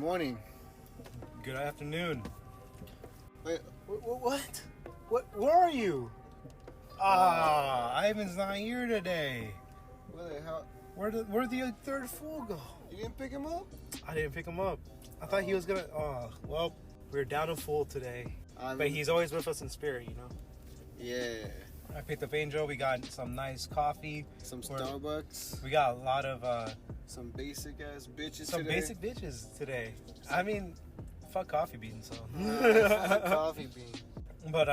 morning. Good afternoon. Wait, What? Where are you? Ivan's not here today. what the hell? Where'd the third fool go? You didn't pick him up? I didn't pick him up. I thought he was gonna. Well, we're down a fool today. Ivan. But he's always with us in spirit, you know. Yeah. I picked up Angel. We got some nice coffee. Some Starbucks. We got a lot of Some basic ass bitches some today. basic bitches today. I mean, fuck coffee beans, so. Coffee bean. But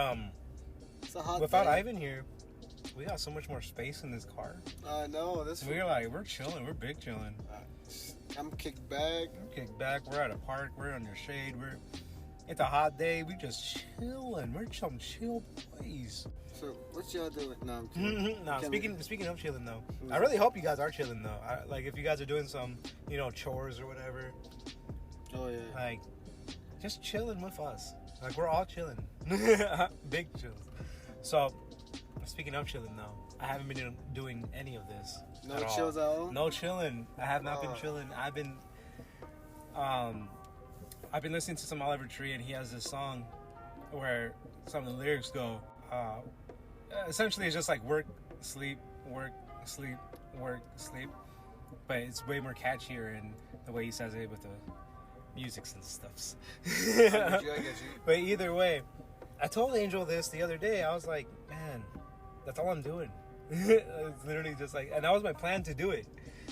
It's a hot without day. Ivan here, we got so much more space in this car. I know. We're chilling. We're big chilling. I'm kicked back. We're kicked back. We're at a park. We're under shade. It's a hot day. We just chilling. We're some chill boys. So what y'all doing? No, I'm kidding. Nah, speaking of chilling though, I really hope you guys are chilling though. Like if you guys are doing some, chores or whatever, Oh yeah. like just chilling with us. Like we're all chilling, big chills. So speaking of chilling though, I haven't been doing any of this. No at all. chills at all? No chilling. I have not been Oh. chilling. I've been listening to some Oliver Tree, and he has this song where some of the lyrics go. Essentially, it's just like work, sleep, work, sleep, work, sleep. But it's way more catchier in the way he says it with the musics and stuffs. I get you. But either way, I told Angel this the other day. I was like, man, that's all I'm doing. It's literally just like, and that was my plan to do it.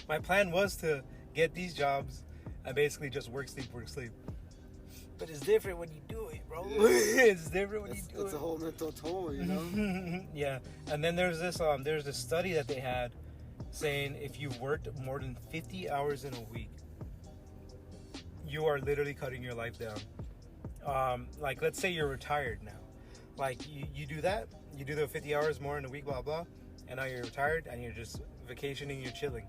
My plan was to get these jobs and basically just work, sleep, work, sleep. But it's different when you do it, bro. Yeah. It's different when you do It's it. a whole mental toll, you know? Yeah. And then there's this study that they had saying if you've worked more than 50 hours in a week, you are literally cutting your life down. Like let's say you're retired now. Like you do that, you do the 50 hours more in a week, blah blah, and now you're retired and you're just vacationing, you're chilling.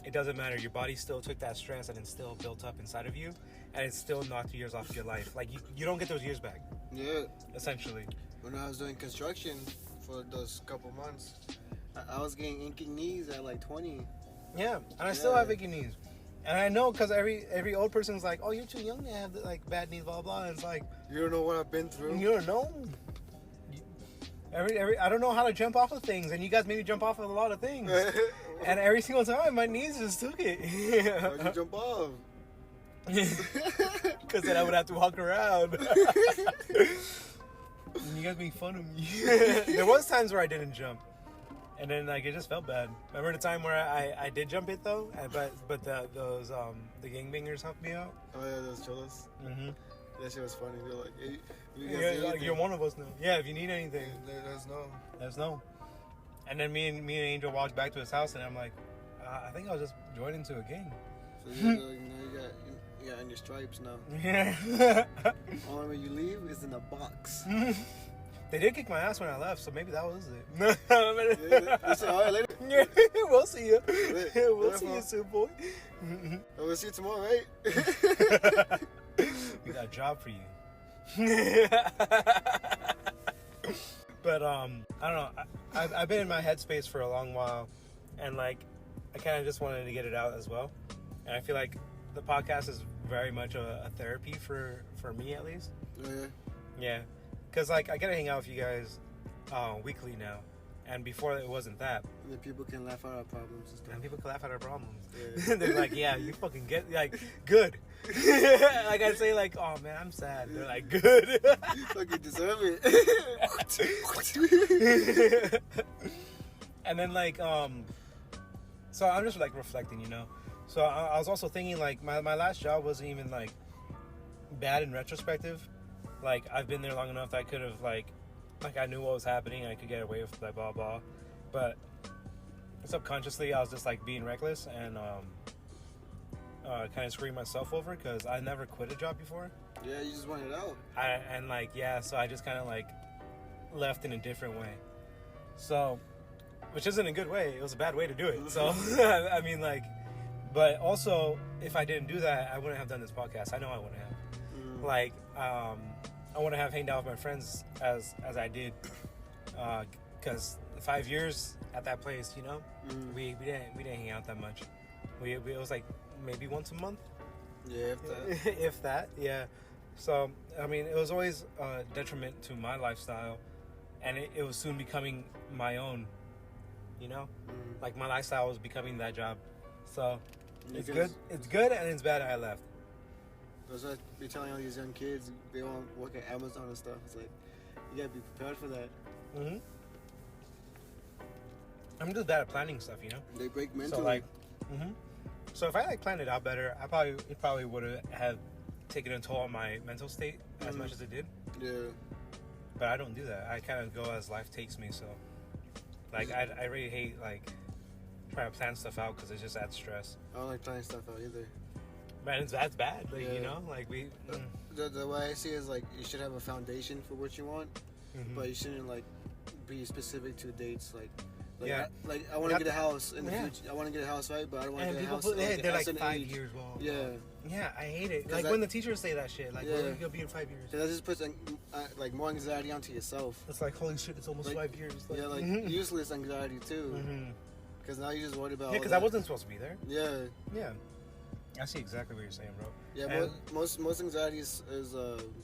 It doesn't matter. Your body still took that stress and it's still built up inside of you, and it's still knocked years off your life. Like you don't get those years back. Yeah. Essentially. When I was doing construction for those couple months, I was getting inking knees at like 20. Yeah, and I still Yeah. have achy knees. And I know because every old person's like, oh, you're too young to have like bad knees, blah blah. And it's like, You don't know what I've been through. you don't know. I don't know how to jump off of things, and you guys made me jump off of a lot of things. And every single time, my knees just took it. Why'd you jump off? Because then I would have to walk around. And you guys make fun of me. There was times where I didn't jump, and then like it just felt bad. Remember the time where I did jump it though, but those gangbangers helped me out. Oh yeah, those cholos. Mm-hmm. That shit was funny. They're like, hey, you guys Yeah, need like, anything? you're one of us now. Yeah, if you need anything, Let us know. let us know. And then me and Angel walked back to his house, and I'm like, I think I'll just join into a gang. So you got on your stripes now. Yeah. Only way you leave is in a box. They did kick my ass when I left, so maybe that was it. Yeah, they said, all right, later. Yeah, we'll see you. Later, We'll see you bro. soon, boy. We'll see you tomorrow, right? We got a job for you. But I don't know. I've been in my headspace for a long while, and like I kind of just wanted to get it out as well. And I feel like the podcast is very much a therapy for me, at least. Oh, yeah. Yeah, because like I get to hang out with you guys weekly now, and before it wasn't that. And then people can laugh at our problems and stuff. And people can laugh at our problems. Yeah. They're like, yeah, you fucking get, like, good. Like I say, like, oh man, I'm sad. They're like, good. You fucking deserve it. And then like, so I'm just like reflecting, you know. So I was also thinking like my last job wasn't even like bad in retrospective. Like I've been there long enough that I could have like I knew what was happening. I could get away with like blah blah, but subconsciously I was just like being reckless and kind of screwing myself over because I never quit a job before. Yeah, you just want it out. So I just kind of like left in a different way. So, which isn't a good way. It was a bad way to do it. So I mean like, but also if I didn't do that, I wouldn't have done this podcast. I know I wouldn't have. Like I wouldn't have hanged out with my friends as I did. Because 5 years at that place, we didn't hang out that much. It was like maybe once a month. Yeah, if that. If that, yeah. So, I mean, it was always a detriment to my lifestyle, and it was soon becoming my own, you know? Like, my lifestyle was becoming that job. So, it's good. It's good, and it's bad I left. That's what I be telling all these young kids. They want to work at Amazon and stuff. It's like, you gotta be prepared for that. Mm-hmm. I'm just bad at planning stuff, you know? They break mentally. So, like, so if I, like, planned it out better, it probably would have taken a toll on my mental state as much as it did. Yeah. But I don't do that. I kind of go as life takes me, so... Like, I really hate, like, trying to plan stuff out because it just adds stress. I don't like planning stuff out either. Man, that's bad. Like, you know? Like, we... The way I see it is, like, you should have a foundation for what you want, but you shouldn't, like, be specific to dates, like... yeah. I want to get a house in the future. I want to get a house, right? But I don't want to get a house. They're like 5 years old. Yeah. Yeah, I hate it. Like when the teachers say that shit. Like, where are you gonna be in 5 years? That just puts like more anxiety onto yourself. It's like, holy shit, it's almost 5 years. Like, yeah, like useless anxiety too. Because now you just worried about. Yeah, because I wasn't supposed to be there. Yeah. Yeah. I see exactly what you're saying, bro. Yeah, most anxiety is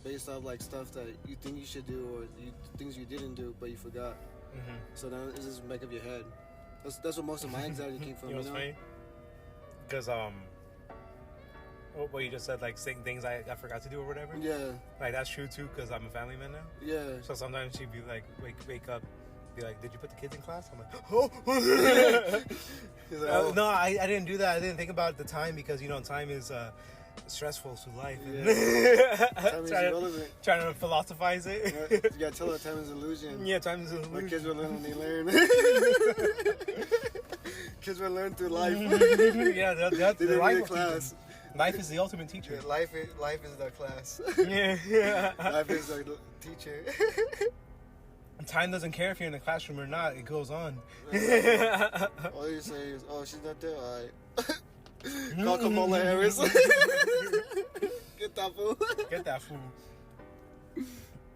based off like stuff that you think you should do or things you didn't do but you forgot. So then it's just back of your head. That's what most of my anxiety came from. You know what's funny? Because what you just said, like saying things I forgot to do or whatever. Yeah. Like that's true too, because I'm a family man now. Yeah. So sometimes she'd be like, wake up, be like, did you put the kids in class? I'm like, oh. Like, oh. No, I didn't do that. I didn't think about the time because time is stressful to life. Yeah. Time is irrelevant. Trying to philosophize it. You gotta tell her time is illusion. Yeah, time is an illusion. My kids will learn when they learn. Kids will learn through life. Yeah, that's the life class. Life is the ultimate teacher. Yeah, life is the class. Yeah. Life is the teacher. Time doesn't care if you're in the classroom or not. It goes on. All you say is, "Oh, she's not there." All right. Call Kamala Harris. Get that fool. Get that fool.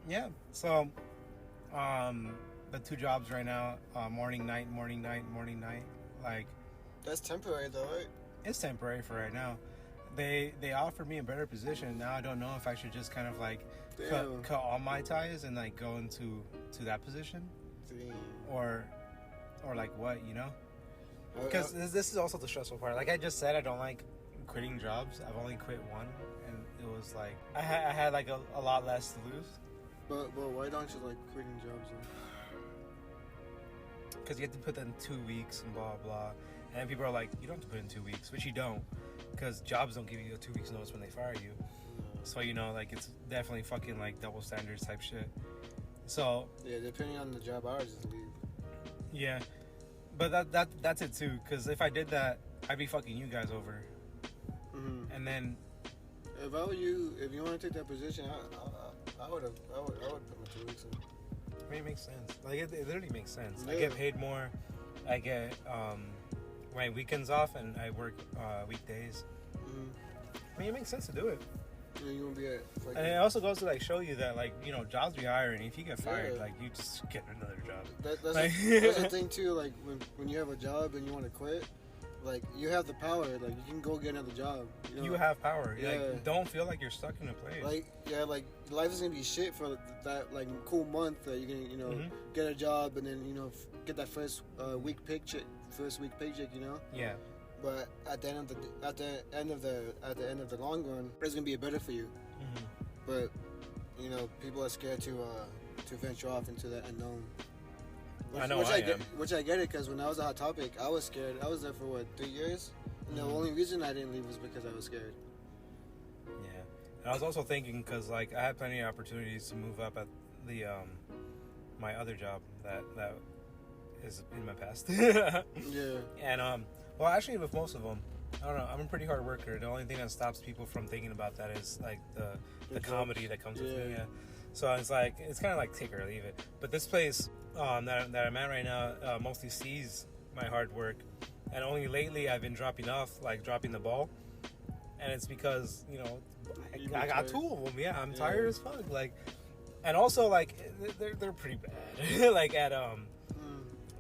Yeah. So, the 2 jobs right now, morning, night. Like, that's temporary though, right? It's temporary for right now. They offered me a better position. Now I don't know if I should just kind of like cut all my ties and like go into that position. Damn. Or like what, you know? Because this is also the stressful part. Like I just said, I don't like quitting jobs. I've only quit one, and it was like I had like a lot less to lose. But why don't you like quitting jobs? Because you have to put in 2 weeks and blah blah. And people are like, you don't have to put in 2 weeks, which you don't, because jobs don't give you a 2 weeks notice when they fire you. So like it's definitely fucking like double standards type shit. So yeah, depending on the job hours, just leave. Yeah, but that's it too. Because if I did that, I'd be fucking you guys over. And then if I were you, if you want to take that position, I would put my 2 weeks in. I mean, it makes sense. Like it literally makes sense. Yeah. I get paid more. I get my weekends off, and I work weekdays. I mean, it makes sense to do it. Yeah, you won't be at. And it also goes to like show you that like jobs be hiring. If you get fired, like you just get another job. That's the thing too. Like when you have a job and you want to quit, like you have the power. Like you can go get another job. You have power. Yeah. Like, don't feel like you're stuck in a place. Like life is gonna be shit for that like cool month that you're gonna get a job and then get that first week paycheck. Yeah. But at the end of the long run, it's gonna be better for you. But people are scared to venture off into that unknown. Which I get it, because when I was a Hot Topic, I was scared. I was there for 3 years, and the only reason I didn't leave was because I was scared. Yeah, and I was also thinking because like I had plenty of opportunities to move up at the my other job that is in my past. Yeah. And well, actually, with most of them, I don't know. I'm a pretty hard worker. The only thing that stops people from thinking about that is like the comedy that comes with me. Yeah. So it's like it's kind of like take or leave it. But this place that I'm at right now mostly sees my hard work, and only lately I've been dropping the ball, and it's because I got 2 of them. Yeah, I'm tired as fuck. Like, and also like they're pretty bad. Like at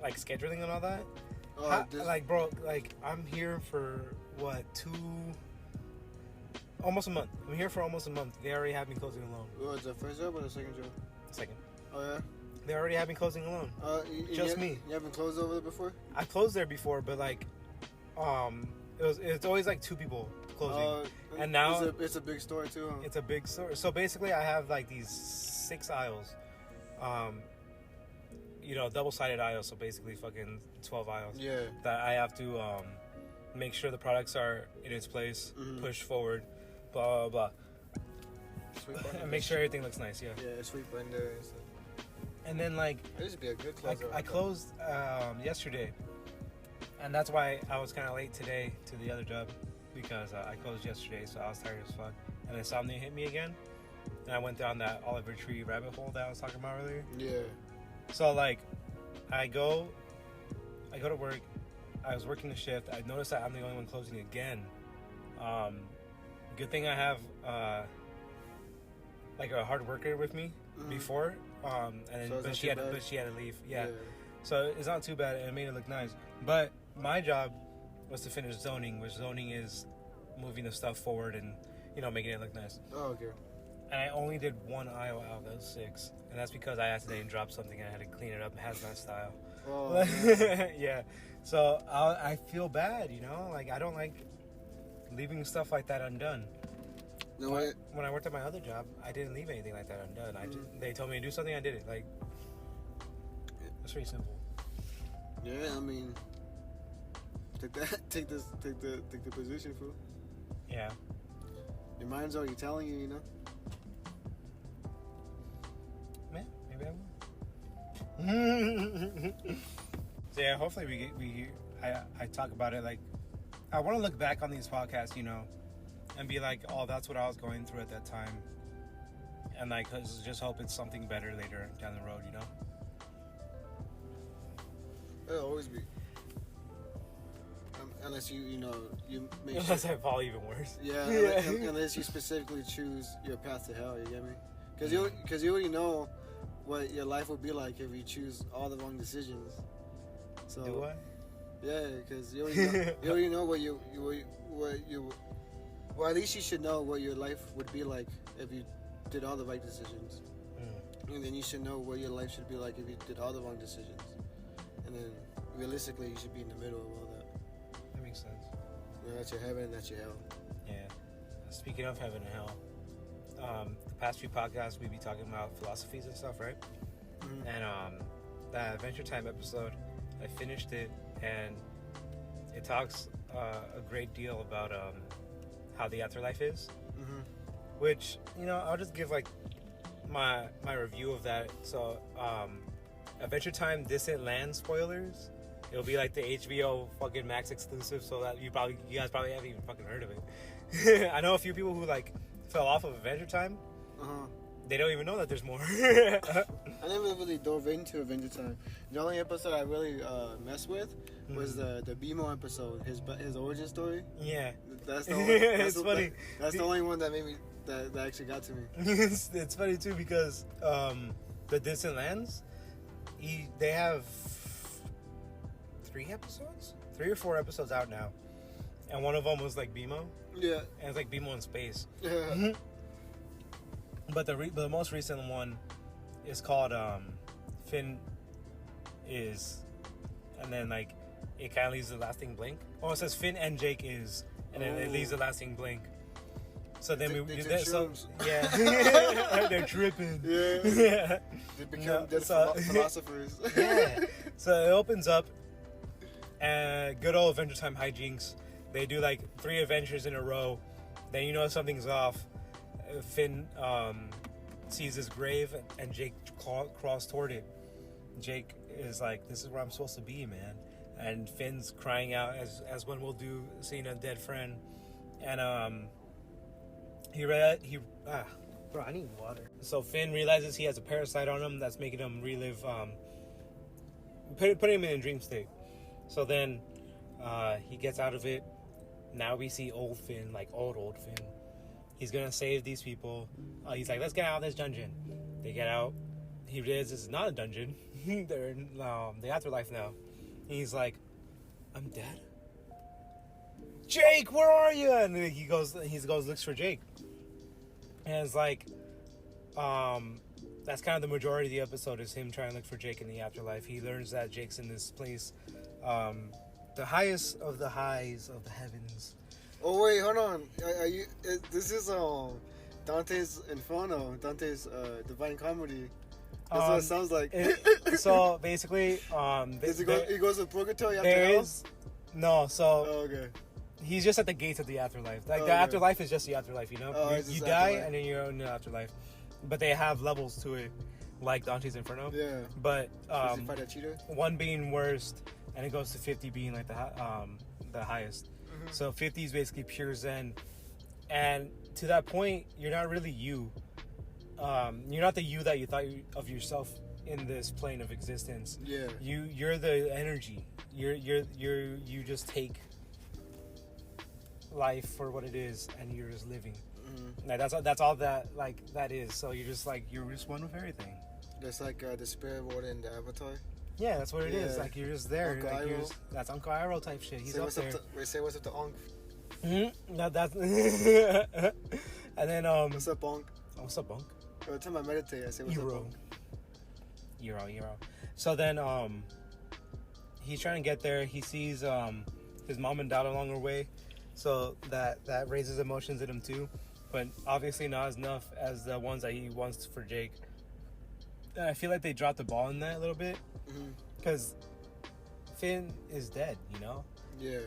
like scheduling and all that. Like bro, like I'm here for what 2 Almost a month. I'm here for almost a month. They already have me closing alone. Was the first job or the second job? Second. Oh yeah. They already have me closing alone. Just me. You haven't closed over there before? I closed there before, but like, it's always like 2 people closing. And now it's a big store too. Huh? It's a big store. So basically, I have like these 6 aisles. Double-sided aisles. So basically, fucking 12 aisles. Yeah. That I have to make sure the products are in its place, push forward, blah blah blah, and make sure everything looks nice. Yeah. Yeah, sweet blender and stuff. And then like, it used to be a good closer. I closed yesterday, and that's why I was kind of late today to the other job, because I closed yesterday, so I was tired as fuck. And insomnia hit me again, and I went down that Oliver Tree rabbit hole that I was talking about earlier. Yeah. So like, I go to work. I was working the shift. I noticed that I'm the only one closing again. Good thing I have like a hard worker with me before. But she had to leave. Yeah. So it's not too bad, and it made it look nice. But my job was to finish zoning, which zoning is moving the stuff forward and making it look nice. Oh, okay. And I only did 1 aisle out of those 6, and that's because I accidentally dropped something and I had to clean it up hazmat style. Oh, yeah. So I feel bad, like I don't like leaving stuff like that undone. No, when I worked at my other job, I didn't leave anything like that undone. They told me to do something, I did it. Like, it's pretty simple. Yeah, I mean, take the position, fool. Yeah. Your mind's already telling you, Man, maybe I will. So yeah, hopefully I talk about it. Like, I want to look back on these podcasts, and be like, oh, that's what I was going through at that time, and like, just hope it's something better later down the road, It'll always be. Unless you make unless I fall even worse. Yeah, unless you specifically choose your path to hell, you get me? Because you already know what your life would be like if you choose all the wrong decisions. So, do I? Yeah, because you already know well, at least you should know what your life would be like if you did all the right decisions. And then you should know what your life should be like if you did all the wrong decisions. And then realistically, you should be in the middle of all that. That makes sense. That's your heaven and that's your hell. Yeah. Speaking of heaven and hell, the past few podcasts we be talking about philosophies and stuff, right? And that Adventure Time episode, I finished it, and it talks a great deal about how the afterlife is, which I'll just give like my review of that. So Adventure Time Distant Land spoilers, it'll be like the HBO fucking Max exclusive, so that you guys probably haven't even fucking heard of it. I know a few people who like fell off of Adventure Time. They don't even know that there's more. I never really dove into Adventure Time. The only episode I really messed with was the BMO episode, his origin story. Yeah, that's the only, it's funny. That's the only one that made me that actually got to me. It's funny too because the Distant Lands, they have 3 or 4 episodes out now, and one of them was like BMO. Yeah, and it's like BMO in space. Yeah. But the most recent one is called Finn is, and then like it kind of leaves the lasting blank. Oh, it says Finn and Jake is, and then it leaves the lasting blank. So then yeah, they're tripping. Yeah. They become philosophers. Yeah. So it opens up, and good old Adventure Time hijinks. They do like 3 adventures in a row. Then something's off. Finn sees his grave, and Jake crawls toward it. Jake is like, "This is where I'm supposed to be, man." And Finn's crying out as one will do, seeing a dead friend. And bro, I need water. So Finn realizes he has a parasite on him that's making him relive, putting him in a dream state. So then he gets out of it. Now we see old Finn, like old Finn. He's gonna save these people. He's like, let's get out of this dungeon. They get out. He realizes this is not a dungeon. They're in the afterlife now. And he's like, I'm dead? Jake, where are you? And he goes looks for Jake. And it's like, that's kind of the majority of the episode is him trying to look for Jake in the afterlife. He learns that Jake's in this place, the highest of the highs of the heavens. Oh wait, hold on. This is Dante's Inferno, Dante's Divine Comedy. That's what it sounds like. So basically, he goes to purgatory after there hell? is no. So okay. He's just at the gates of the afterlife. Like the Okay. afterlife is just the afterlife, you know. You die afterlife. and then you're in the afterlife, but they have levels to it, like Dante's Inferno. Yeah. But Does he fight a cheater? 1 being worst, and it goes to 50 being like the highest. Mm-hmm. So 50 is basically pure Zen, and to that point, you're not really you. You're not the you that you thought of yourself in this plane of existence. Yeah. You're the energy. You just take life for what it is, and you're just living. Mm-hmm. Like that's all that is. So you're just one with everything. That's like the spirit world in the Avatar. Yeah, that's what it is. Yeah. Like you're just there. Uncle like Iroh. That's Uncle Iroh type shit. He's up there. Say what's up to Onk. Mm-hmm. That's and then What's up, Onk? what's up, Bunk? Every time I meditate, I say what's up, Onk. Euro. So then he's trying to get there. He sees his mom and dad along her way, so that raises emotions in him too, but obviously not as enough as the ones that he wants for Jake. And I feel like they dropped the ball in that a little bit, because Finn is dead, you know. Yeah.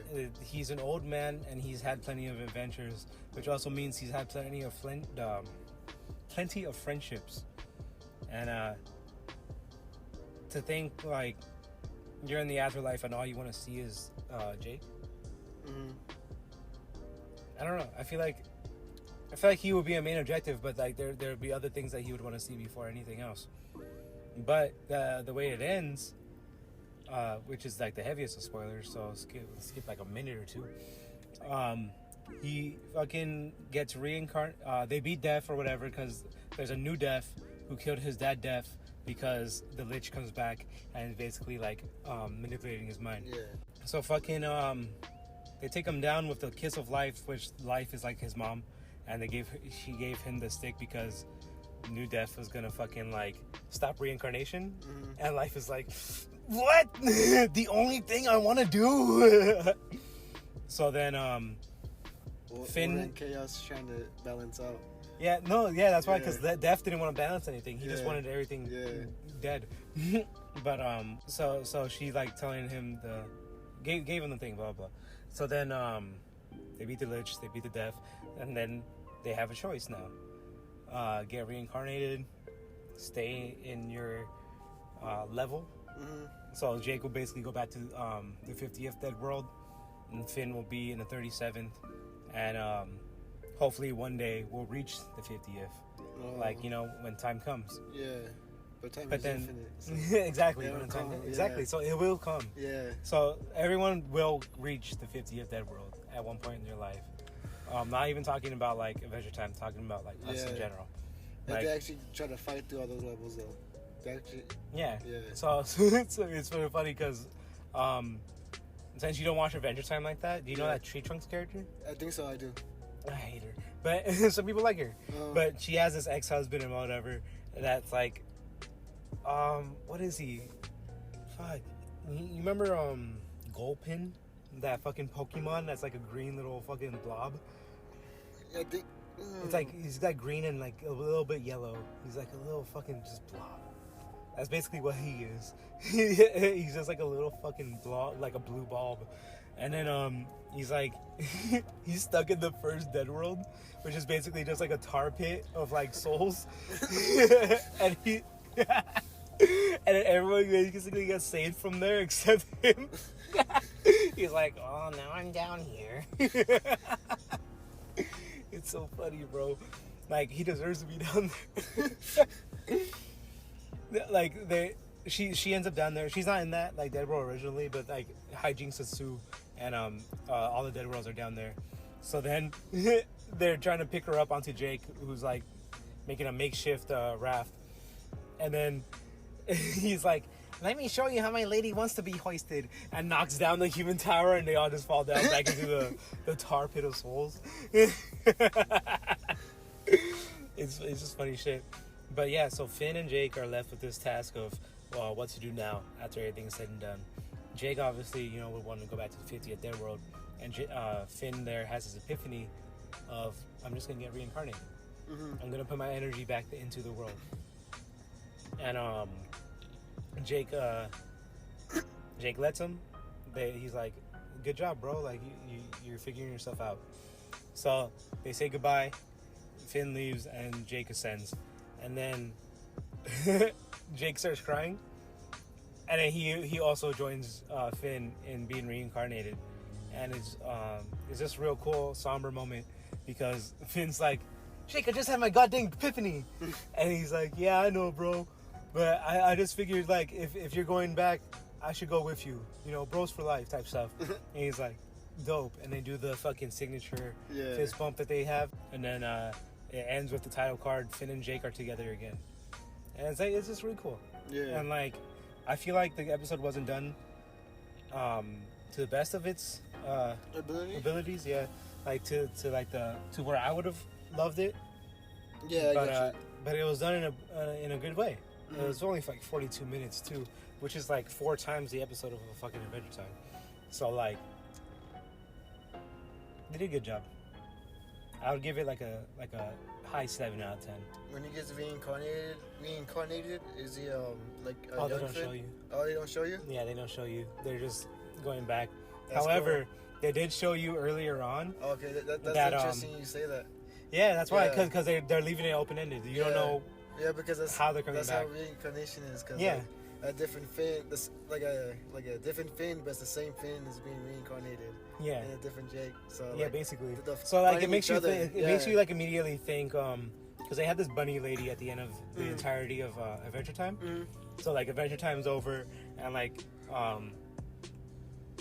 He's an old man and he's had plenty of adventures, which also means he's had plenty of friendships. And to think like you're in the afterlife and all you want to see is Jake. I don't know. I feel like he would be a main objective, but like there would be other things that he would want to see before anything else. But the way it ends, which is like the heaviest of spoilers, so skip like a minute or two. He fucking gets reincarnated. They beat Death or whatever because there's a new Death who killed his dad Death because the Lich comes back and is basically like manipulating his mind. Yeah. So fucking they take him down with the kiss of life, which life is like his mom, and she gave him the stick because New Death was gonna fucking like stop reincarnation, and life is like, what? The only thing I want to do. So then Finn and Chaos trying to balance out. That's why, because Death didn't want to balance anything. He just wanted everything dead. But so she like telling him gave him the thing, blah blah. So then they beat the Lich, they beat the Death, and then they have a choice now: get reincarnated, stay in your level. So Jake will basically go back to the 50th dead world, and Finn will be in the 37th, and hopefully one day we'll reach the 50th, like, you know, when time comes. Yeah, but time is then infinite. So exactly, yeah, when time come, exactly. yeah. So it will come. Yeah. So everyone will reach the 50th dead world at one point in their life. Not even talking about like Adventure Time, talking about like us in general. And Like, they actually try to fight through all those levels though. They actually, yeah. Yeah. So it's really funny because since you don't watch Adventure Time like that, do you know that Tree Trunks character? I think so. I do. I hate her, but some people like her. But she has this ex-husband and whatever that's like, what is he? Fuck, you remember Gulpin, that fucking Pokemon that's like a green little fucking blob? I think. It's like he's got green and like a little bit yellow. He's like a little fucking just blob. That's basically what he is. He's just like a little fucking blob, like a blue bulb. And then he's like he's stuck in the first dead world, which is basically just like a tar pit of like souls. And he and then everyone basically gets saved from there except him. He's like, oh, now I'm down here. It's so funny, bro. Like, he deserves to be down there. Like, she ends up down there. She's not in that like dead world originally, but like hijinks ensue, and all the dead worlds are down there. So then they're trying to pick her up onto Jake, who's like making a makeshift raft, and then he's like, let me show you how my lady wants to be hoisted, and knocks down the human tower, and they all just fall down back into the tar pit of souls. It's just funny shit. But yeah, so Finn and Jake are left with this task of what to do now after everything's said and done. Jake obviously, would want to go back to the 50th their world, and Finn there has his epiphany of, I'm just gonna get reincarnated. I'm gonna put my energy back into the world. And Jake lets him. He's like, good job, bro. Like you're figuring yourself out. So they say goodbye. Finn leaves and Jake ascends. And then Jake starts crying. And then he also joins Finn in being reincarnated. And it's just a real cool, somber moment, because Finn's like, Jake, I just had my goddamn epiphany. And he's like, yeah, I know, bro. But I just figured, like, if you're going back, I should go with you. Bros for life type stuff. And he's like, dope. And they do the fucking signature fist bump that they have. And then it ends with the title card, Finn and Jake are together again. And it's like, it's just really cool. Yeah. And, like, I feel like the episode wasn't done to the best of its abilities. Yeah. Like, to where I would have loved it. Yeah, but it was done in a good way. It was only like 42 minutes too, which is like 4 times the episode of a fucking Adventure Time. So like, they did a good job. I would give it like a high 7 out of 10. When he gets reincarnated, is he like a they young don't Finn? show you. Oh, they don't show you? Yeah, they don't show you. They're just going back. That's However, they did show you earlier on. Okay, that's interesting you say that. Yeah, that's why, because they're leaving it open ended. You don't know. Yeah, because that's how they're coming that's back. How reincarnation is. Cause yeah, like, a different Finn, like a different Finn, but it's the same Finn is being reincarnated. Yeah, in a different Jake. So yeah, like, basically. So like it makes you think, it makes you like immediately think because they had this bunny lady at the end of the entirety of Adventure Time. So like Adventure Time's over, and like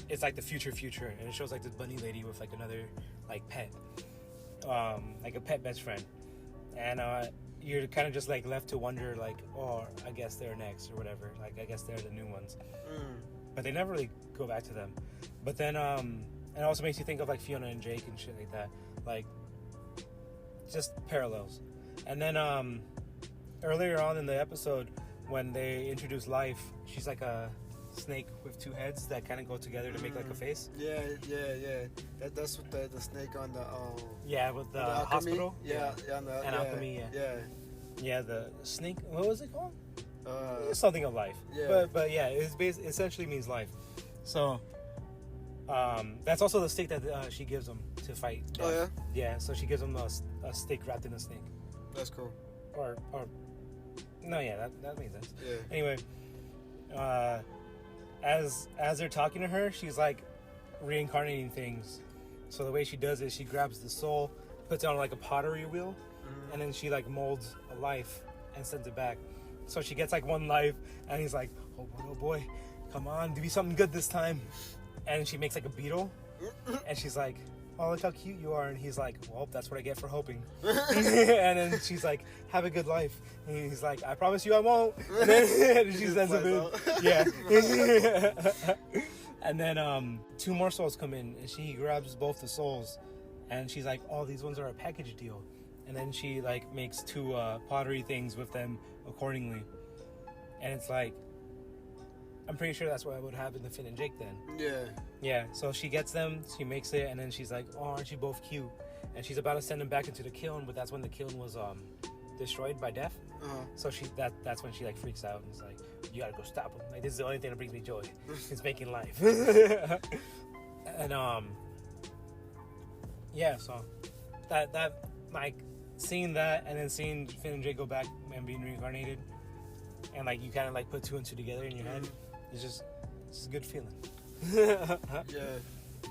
it's like the future, and it shows like this bunny lady with like another like pet, like a pet best friend, and you're kind of just like left to wonder like, oh, I guess they're next or whatever. Like I guess they're the new ones, but they never really go back to them. But then it also makes you think of like Fiona and Jake and shit like that, like just parallels. And then earlier on in the episode, when they introduce Life, she's like a snake with 2 heads that kind of go together to make like a face. Yeah. That's with the snake on the with the hospital. Alchemy. Yeah, the snake. What was it called? It's something of life. Yeah. But yeah, essentially means life. So that's also the stick that she gives him to fight death. Oh yeah. Yeah. So she gives him a stick wrapped in a snake. That's cool. Or no, yeah, that makes sense. Yeah. Anyway, as they're talking to her, she's like reincarnating things. So the way she does it, she grabs the soul, puts it on like a pottery wheel, and then she like molds a life and sends it back. So she gets like 1 life, and he's like, oh boy, come on, do me something good this time. And she makes like a beetle, and she's like, oh, look how cute you are. And he's like, well, that's what I get for hoping. And then she's like, have a good life. And he's like, I promise you I won't. And then she sends him in. Yeah. And then 2 more souls come in, and she grabs both the souls, and she's like, oh, these ones are a package deal. And then she like makes 2 pottery things with them accordingly. And it's like, I'm pretty sure that's what would happen to Finn and Jake then. Yeah. Yeah, so she gets them, she makes it, and then she's like, oh, aren't you both cute? And she's about to send them back into the kiln, but that's when the kiln was destroyed by death. So that's when she like freaks out and is like, you gotta go stop him. Like, this is the only thing that brings me joy. It's making life. And yeah, so that like seeing that, and then seeing Finn and Jake go back and being reincarnated, and like you kind of like put 2 and 2 together in your head. It's a good feeling. Yeah,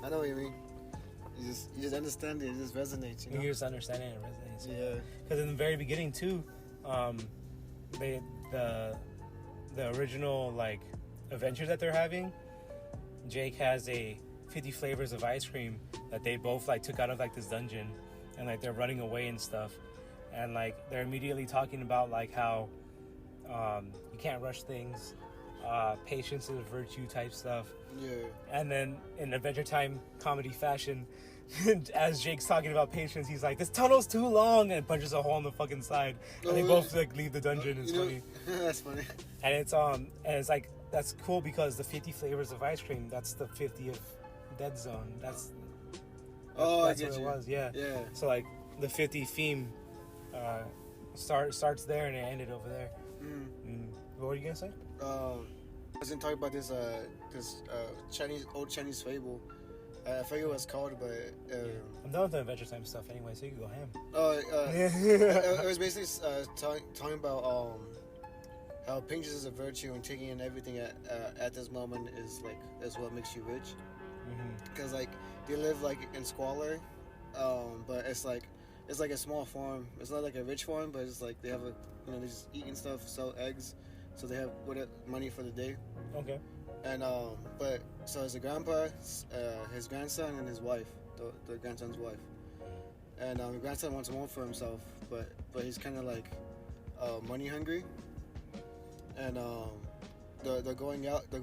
I know what you mean. You just understand it. It just resonates. You just understand it. It resonates. Yeah. Because in the very beginning too, the original like adventures that they're having, Jake has a 50 flavors of ice cream that they both like took out of like this dungeon, and like they're running away and stuff, and like they're immediately talking about like how you can't rush things. patience is a virtue type stuff. Yeah. And then in Adventure Time comedy fashion, as Jake's talking about patience, he's like, "This tunnel's too long," and punches a hole in the fucking side. And they both like leave the dungeon. It's funny. That's funny. And it's like that's cool because the 50 flavors of ice cream. That's the 50th Dead Zone. That's what it was. Yeah. Yeah. So like the 50 theme starts there and it ended over there. What were you gonna say? I was gonna talk about this old Chinese fable. I forget what it's called, but I'm done with the Adventure Time stuff anyway, so you can go ham. It was basically talking about how patience is a virtue and taking in everything at this moment is what makes you rich. Because like they live like in squalor, but it's like a small farm. It's not like a rich farm, but it's like they have they just eating stuff, sell eggs, so they have money for the day. Okay. And but so it's a grandpa, his grandson, and his wife, the grandson's wife. And the grandson wants more for himself, but he's kind of like money hungry. And they're going out to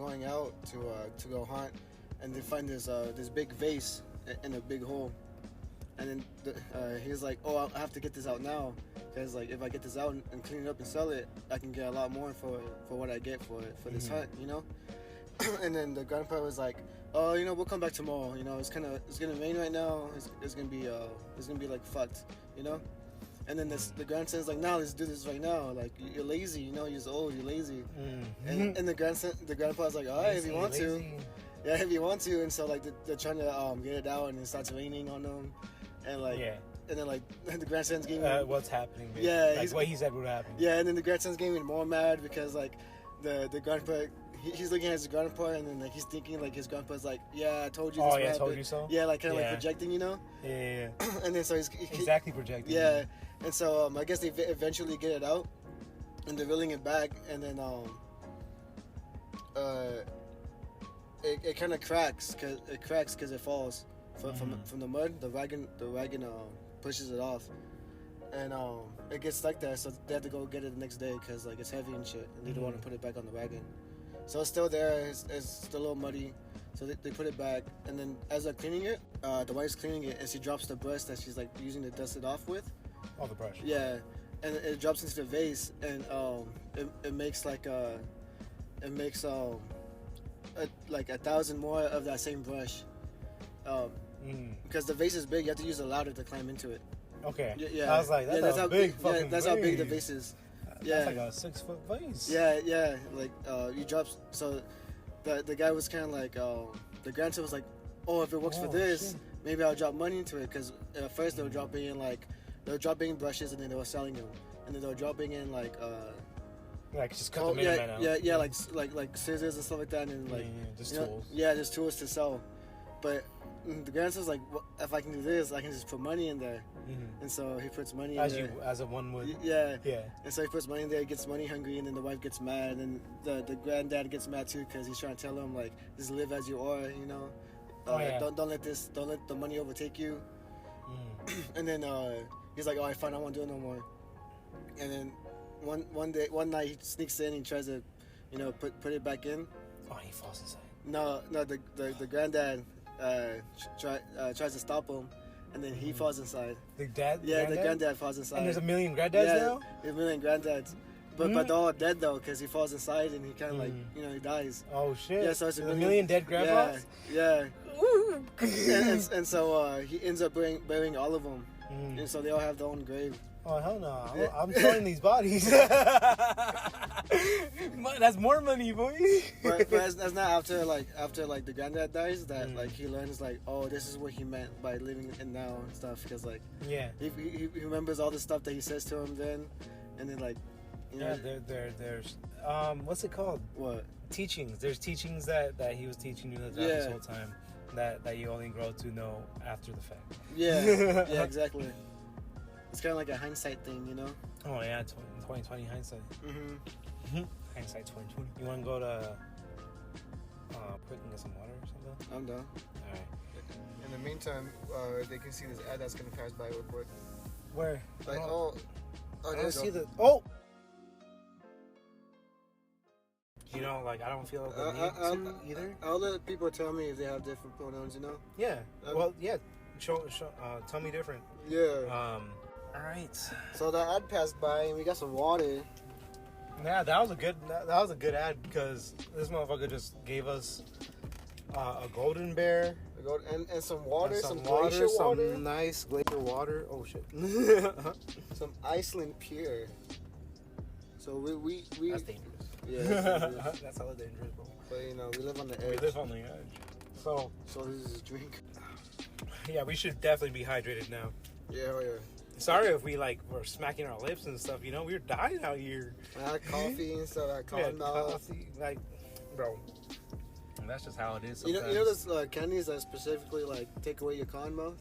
go hunt, and they find this big vase in a big hole. And then he's like, "Oh, I have to get this out now, because like if I get this out and clean it up and sell it, I can get a lot more for what I get for this hunt, you know." And then the grandpa was like, "Oh, we'll come back tomorrow. It's gonna rain right now. It's gonna be like fucked, And then the grandson's like, "No, let's do this right now. Like you're lazy, you're just old, you're lazy." And the grandpa's like, "All right, if you want to, yeah, if you want to." And so like they're trying to get it out, and it starts raining on them, and like and then like the grandson's getting what's happening? Basically. Yeah, like what he said would happen. Yeah, and then the grandson's getting more mad because like the grandpa. He's looking at his grandpa, and then like he's thinking like his grandpa's like, "Yeah, I told you this." Oh yeah, I told you so. Yeah, like kind of like projecting, Yeah. And then so he's exactly projecting. Yeah, and so I guess they eventually get it out, and they're reeling it back, and then it kind of cracks because it falls from the mud. The wagon pushes it off, and it gets stuck there. So they have to go get it the next day because like it's heavy and shit, and they don't want to put it back on the wagon. So it's still there. It's still a little muddy. So they put it back, and then as they're cleaning it, the wife's cleaning it, and she drops the brush that she's like using to dust it off with. Oh, the brush. Yeah, and it drops into the vase, and it makes like 1,000 more of that same brush. Because the vase is big, you have to use a ladder to climb into it. Okay. Yeah. I was like, that's how big. That's how big the vase is. Yeah. That's like a 6-foot vase. Yeah. Like you drop. So the guy was kind of like the grandson was like, "Oh, if it works for this, maybe I'll drop money into it." Because at first they were dropping in brushes, and then they were selling them, and then they were dropping in like just cut the middleman out. Yeah, like scissors and stuff like that, and like just tools. Just tools to sell. But the grandson's like, if I can do this, I can just put money in there. And so he puts money in there. As a one would. Yeah. And so he puts money in there, he gets money hungry, and then the wife gets mad, and the granddad gets mad too because he's trying to tell him like, just live as you are, Don't let the money overtake you. And then he's like, "All right, fine, I won't do it no more." And then one night he sneaks in and tries to, put it back in. Oh, he falls inside. No, the granddad tries to stop him, and then he falls inside. The dad? Yeah, the granddad falls inside. And there's a million granddads now? There's a million granddads. But they're all dead though, because he falls inside and he kind of he dies. Oh shit! Yeah, so it's a million dead grandpas. Yeah. and so he ends up burying all of them, and so they all have their own grave. Oh hell no! I'm selling these bodies. That's more money, boy. but that's not after the granddad dies that like he learns like, oh, this is what he meant by living in now and stuff, because like he remembers all the stuff that he says to him then, and then like there's what's it called? What? Teachings. There's teachings that he was teaching you this whole time that you only grow to know after the fact. Yeah, exactly. It's kind of like a hindsight thing, Oh yeah, 2020 hindsight. Hindsight 2020. You want to go to quick and get some water or something? I'm done. All right. In the meantime, they can see this ad that's gonna pass by real quick. Where? Like I don't see the. Oh. You know, like I don't feel the need to either. I'll let people tell me if they have different pronouns. You know. Yeah. Well, yeah. Tell me different. Yeah. All right. So the ad passed by and we got some water. Yeah, that was a good ad because this motherfucker just gave us a golden bear and some water, and some glacier water, some nice glacier water. Oh shit. some Iceland pure. So we That's dangerous. Yeah, that's hella dangerous, bro. But you know, we live on the edge. We live on the edge. So this is a drink. Yeah, we should definitely be hydrated now. Yeah, oh yeah. Sorry if we were smacking our lips and stuff. You know, we're dying out here. I had coffee and stuff. I had cotton mouth. Coffee, like, bro. And that's just how it is. You know those candies that specifically like take away your cotton mouth.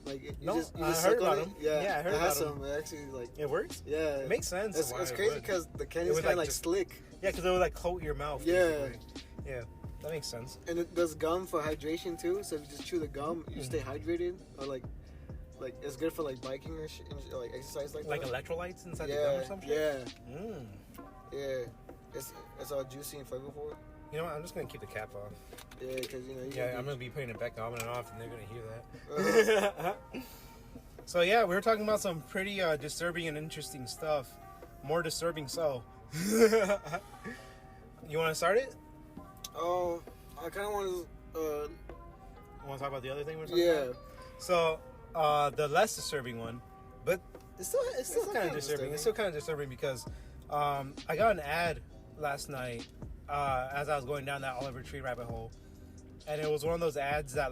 Like you just I heard about them. Yeah, I heard about them. It actually like it works. Yeah, it makes sense. It's crazy because the candy's kind of like slick. Yeah, because it would like coat your mouth. Yeah, basically. Yeah, that makes sense. And it does gum for hydration too. So if you just chew the gum, you stay hydrated. Or like it's good for like biking or like exercise like that. Electrolytes inside the gum or something. Yeah. Yeah. It's all juicy and flavorful. You know what? I'm just gonna keep the cap off. Yeah, because I'm gonna be putting it back on and off, and they're gonna hear that. So yeah, we were talking about some pretty disturbing and interesting stuff. More disturbing, so. You want to start it? Oh, I kind of want to. Want to talk about the other thing we're talking about? So, the less disturbing one, but it's still kind of disturbing. It's still kind of disturbing because I got an ad last night as I was going down that Oliver Tree rabbit hole, and it was one of those ads that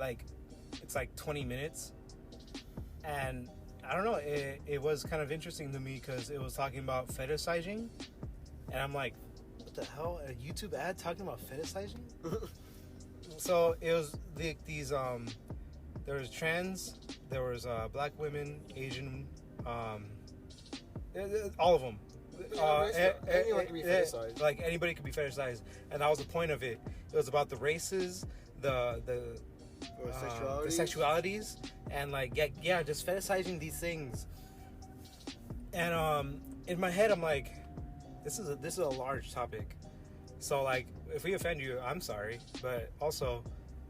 it's like 20 minutes, and I don't know, it was kind of interesting to me because it was talking about fetishizing, and I'm like, what the hell, a YouTube ad talking about fetishizing? So it was these there was trans, there was black women, Asian, all of them. Anyone can be fetishized. Like anybody could be fetishized, and that was the point of it. It was about the races, the sexualities, and just fetishizing these things. And in my head, I'm like, this is a large topic. So like, if we offend you, I'm sorry, but also,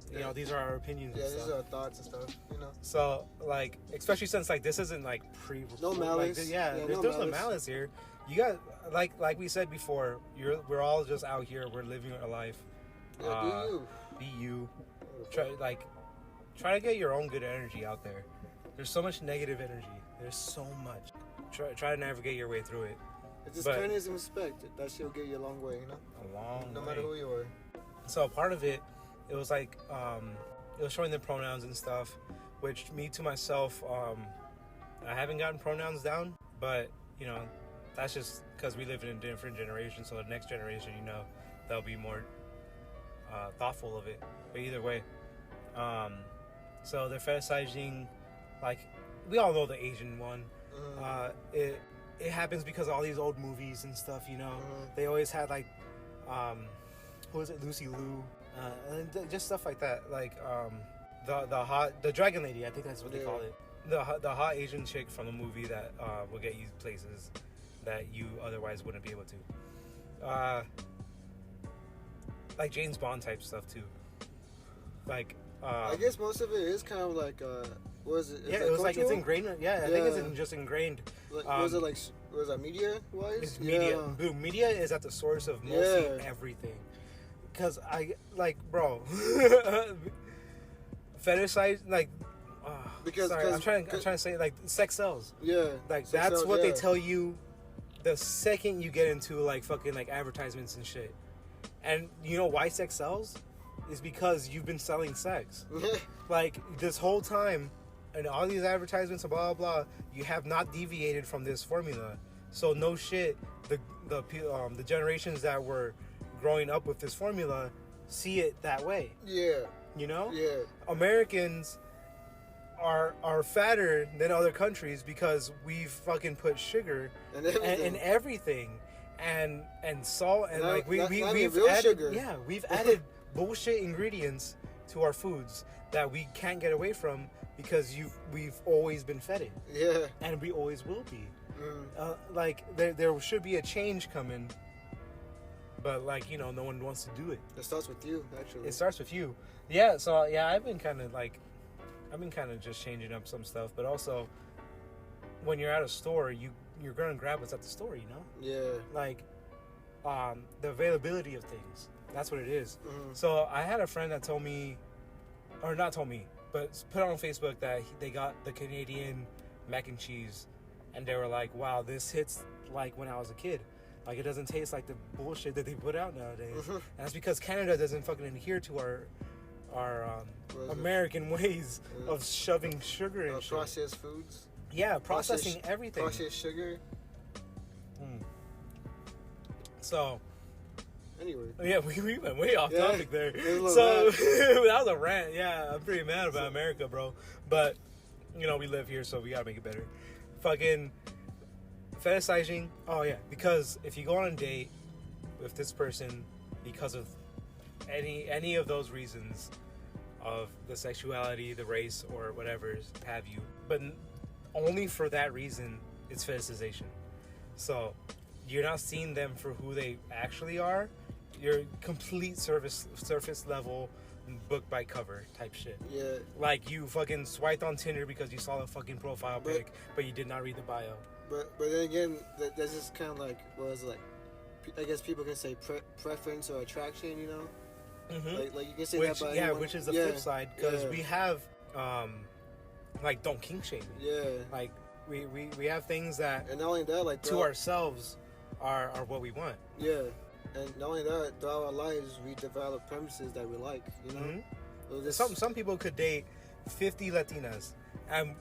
you know, these are our opinions. Yeah, and these stuff. are our thoughts and stuff. You know. So like, especially since this isn't no malice. There's no malice here. You got like we said before, we're all just out here. We're living our life. Yeah, be you. Try to get your own good energy out there. There's so much negative energy. There's so much. Try to navigate your way through it. It's just kindness and respect. That shit'll get you a long way, you know? A long way. No matter who you are. So part of it was it was showing the pronouns and stuff, which me to myself, I haven't gotten pronouns down, but you know, that's just because we live in a different generation. So the next generation, you know, they'll be more thoughtful of it. But either way, so they're fetishizing, we all know the Asian one. It happens because of all these old movies and stuff, you know. They always had who was it, Lucy Liu, and just stuff like that. The dragon lady, I think that's what they call it. The hot Asian chick from the movie that will get you places that you otherwise wouldn't be able to. Like James Bond type stuff too. I guess most of it is kind of what is it? Yeah, it was cultural? It's ingrained. Yeah, I think it's just ingrained. Was that media wise? It's media. Boom, media is at the source of mostly everything. Because bro, fetishize because I'm trying to say sex sells. Yeah. That's what they tell you the second you get into fucking advertisements and shit. And you know why sex sells? Is because you've been selling sex. This whole time, and all these advertisements and blah blah blah, you have not deviated from this formula. So no shit, the generations that were growing up with this formula see it that way. Yeah. You know? Yeah. Americans are fatter than other countries because we've fucking put sugar in everything. And salt and we've added sugar. Yeah, we've added bullshit ingredients to our foods that we can't get away from because we've always been fed it. Yeah. And we always will be. There should be a change coming, but like, you know, no one wants to do it. It starts with you, actually. It starts with you. Yeah, so yeah, I've been kind of just changing up some stuff, but also when you're at a store, you're gonna grab what's at the store, you know? Yeah. Like, the availability of things. That's what it is. Mm-hmm. So I had a friend that told me, or not told me, but put on Facebook that they got the Canadian mac and cheese, and they were like, wow, this hits like when I was a kid. Like, it doesn't taste like the bullshit that they put out nowadays. Mm-hmm. And that's because Canada doesn't fucking adhere to our American ways of shoving sugar in shit. Processed foods. Yeah, processing everything. Processed sugar. So, anyway. Yeah, we went way off topic there. So, that was a rant. Yeah, I'm pretty mad about America, bro. But, you know, we live here, so we gotta make it better. Fucking fetishizing. Oh, yeah. Because if you go on a date with this person because of any of those reasons of the sexuality, the race, or whatever have you, but only for that reason, it's fetishization. So, you're not seeing them for who they actually are. You're complete surface level, book by cover type shit. Yeah. Like, you fucking swiped on Tinder because you saw the fucking profile pic, but you did not read the bio. But then again, that's just kind of like, what is it, like, I guess people can say preference or attraction, you know? Mm-hmm. Like you can say that by anyone. Which is the flip side, because we have, like, don't kink shame. Yeah. Like, we have things that, and not only that, like, to ourselves are what we want. Yeah. And not only that, throughout our lives, we develop premises that we like, you know? Mm-hmm. So some people could date 50 Latinas, and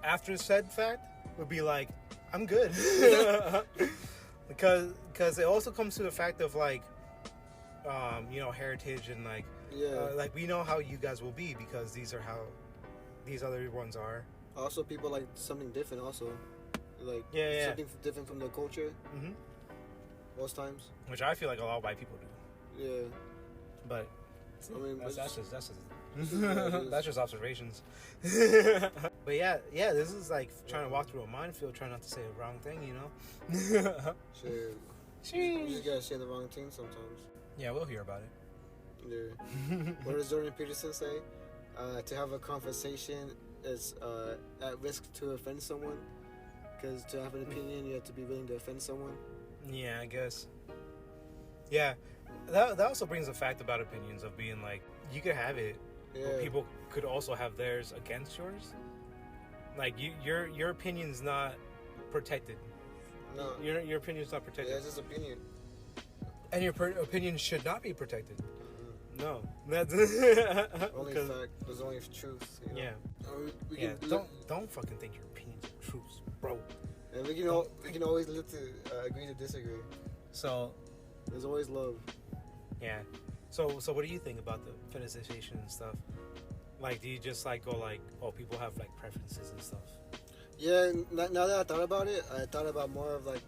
after said fact, would be like, I'm good. Because it also comes to the fact of, like, you know, heritage and, like, like, we know how you guys will be because these are how these other ones are. Also, people like something different also. Like, something different from their culture. Mm-hmm. Most times. Which I feel like a lot of white people do. Yeah. But, I mean, that's just observations. But yeah, this is like trying to walk through a minefield, trying not to say the wrong thing, you know? Shit. You just gotta say the wrong thing sometimes. Yeah, we'll hear about it. Yeah. What does Jordan Peterson say? To have a conversation is at risk to offend someone. Because to have an opinion, you have to be willing to offend someone. Yeah, I guess. Yeah. That also brings the fact about opinions of being like, you could have it, but people could also have theirs against yours. Like, your opinion's not protected. No. Your opinion's not protected. Yeah, it's just opinion. And your opinion should not be protected. Mm-hmm. No. That's only fact. There's only truth. You know? Yeah. Don't fucking think your opinion's the truth, bro. And we can always live to agree to disagree. So there's always love. Yeah. So what do you think about the fetishization and stuff? Like, do you just like go like, oh, people have like preferences and stuff? Yeah. Now that I thought about it, I thought about more of like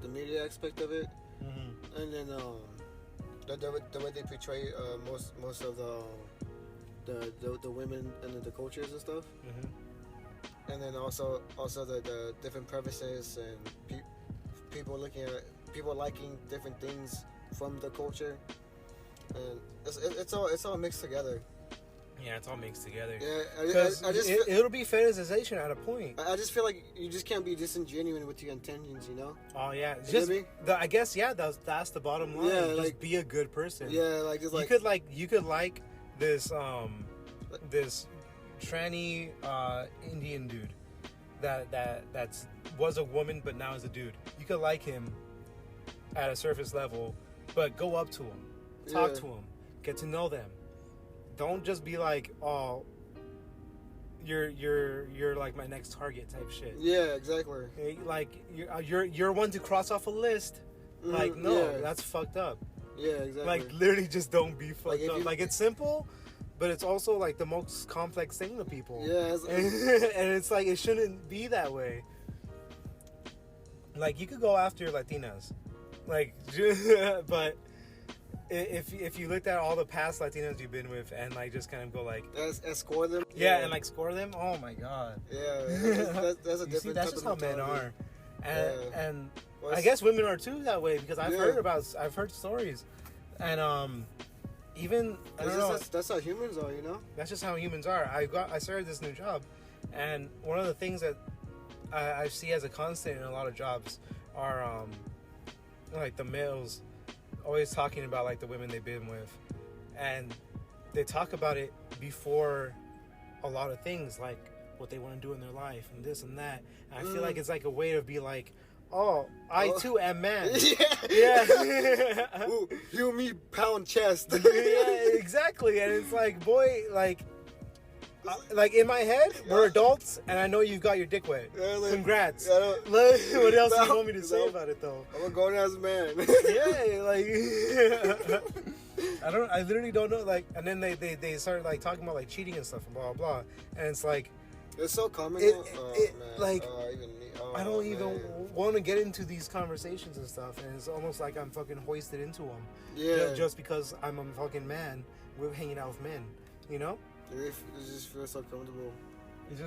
the media aspect of it, and then the way they portray most of the women and the cultures and stuff. And then also the different preferences and people liking different things from the culture, and it's all mixed together. Yeah, it's all mixed together. Yeah, it'll be fetishization at a point. I just feel like you just can't be disingenuous with your intentions, you know? Oh yeah, I guess that's the bottom line. Yeah, just be a good person. Yeah, like just you could like this this tranny Indian dude that was a woman but now is a dude. You could like him at a surface level, but go up to him, talk to him, get to know them. Don't just be like, oh, you're like my next target type shit. Yeah, exactly. Like you're one to cross off a list. Like, no, that's fucked up. Yeah, exactly. Like, literally just don't be fucked up. Like, it's simple, but it's also like the most complex thing to people. Yeah, and it's like it shouldn't be that way. Like, you could go after Latinas, like, but if you looked at all the past Latinas you've been with and like just kind of go like score them, and like score them. Oh my god. Yeah, that's a different. That's just how men are. and I guess women are too that way, because I've heard stories, and even I don't know. That's how humans are, you know. That's just how humans are. I started this new job, and one of the things that I see as a constant in a lot of jobs are like the males always talking about like the women they've been with, and they talk about it before a lot of things, like what they want to do in their life and this and that. And I feel like it's like a way to be like, oh, I too am man. Yeah. Ooh, you me pound chest. Yeah, exactly. And it's like, boy, like in my head, we're adults, and I know you've got your dick wet. Congrats. What else do you want me to say about it, though? I'm a grown ass man. Yeah, like I literally don't know. Like, and then they started like talking about like cheating and stuff and blah blah blah, and it's like it's so common. I don't even want to get into these conversations and stuff, and it's almost like I'm fucking hoisted into them. Yeah. Just because I'm a fucking man, we're hanging out with men, you know. It just feels so comfortable. It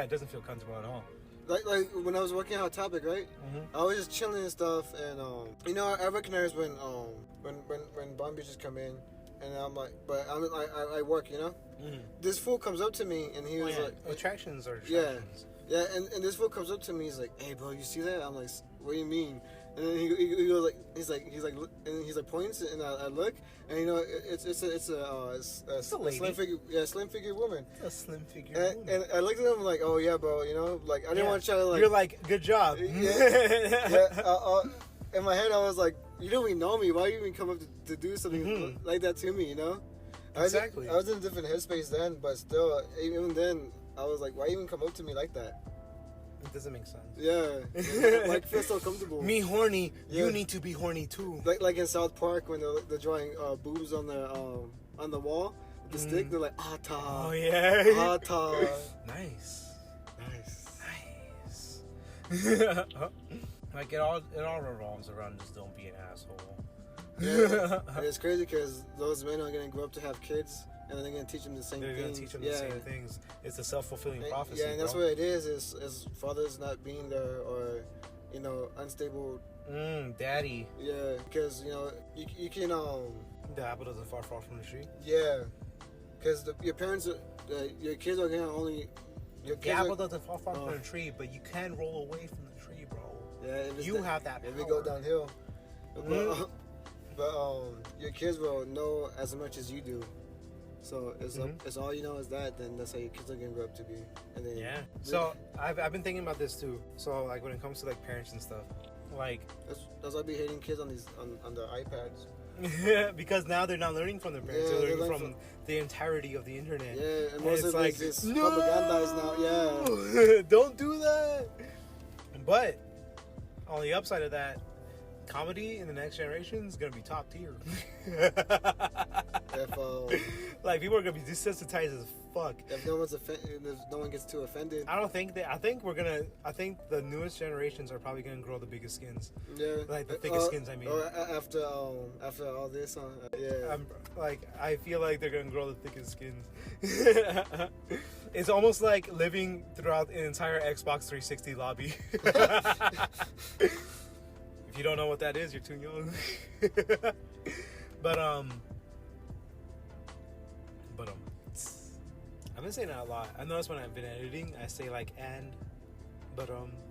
doesn't feel comfortable at all. Like when I was working Hot Topic, right? Mm-hmm. I was just chilling and stuff, and you know, I recognize when Bomb bitches come in, and I'm like, but I work, you know. Mm-hmm. This fool comes up to me, and he was like, attractions are attractions. Yeah, and this fool comes up to me, he's like, hey bro, you see that? I'm like, what do you mean? And then he goes like, he's like points, and I look, and you know, it's a lady. slim figure woman. A slim figure woman. And I looked at him like, oh yeah, bro, you know, like I didn't want to try to like. You're like, good job. Yeah. In my head, I was like, you don't even know me. Why you even come up to do something like that to me? You know. Exactly. I was in a different headspace then, but still, even then, I was like, why even come up to me like that? It doesn't make sense. Yeah. Like, feel so comfortable. Me horny. Yeah. You need to be horny too. Like in South Park when they're drawing boobs on the wall with the stick, they're like, Ata. Oh yeah. Ata. Nice. Like it all revolves around just don't be an asshole. Yeah. And it's crazy because those men are gonna grow up to have kids, and they're gonna teach them the same things. They're gonna teach them the same things. It's a self-fulfilling prophecy. Yeah, and that's what it is fathers not being there, or you know, unstable. Daddy. Yeah, because you know you can the apple doesn't fall far from the tree. Yeah, because your parents, your kids are gonna only. The apple doesn't fall far from the tree, but you can roll away from the tree, bro. Yeah, you have that power. If we go downhill. But your kids will know as much as you do. So it's all you know is that, then that's how your kids are gonna grow up to be. And then So I've been thinking about this too. So like when it comes to like parents and stuff, like that's why I be hating kids on their iPads. Because now they're not learning from their parents. They're learning from the entirety of the internet. Yeah, and most of like this propaganda is now. Yeah, don't do that. But on the upside of that, comedy in the next generation is gonna be top tier. Like people are gonna be desensitized as fuck. If no one gets too offended. I think the newest generations are probably gonna grow the biggest skins. Yeah, like the thickest skins. I mean, after all this, yeah. I feel like they're gonna grow the thickest skins. It's almost like living throughout an entire Xbox 360 lobby. If you don't know what that is, you're too young. But I've been saying that a lot. I noticed when I've been editing, I say like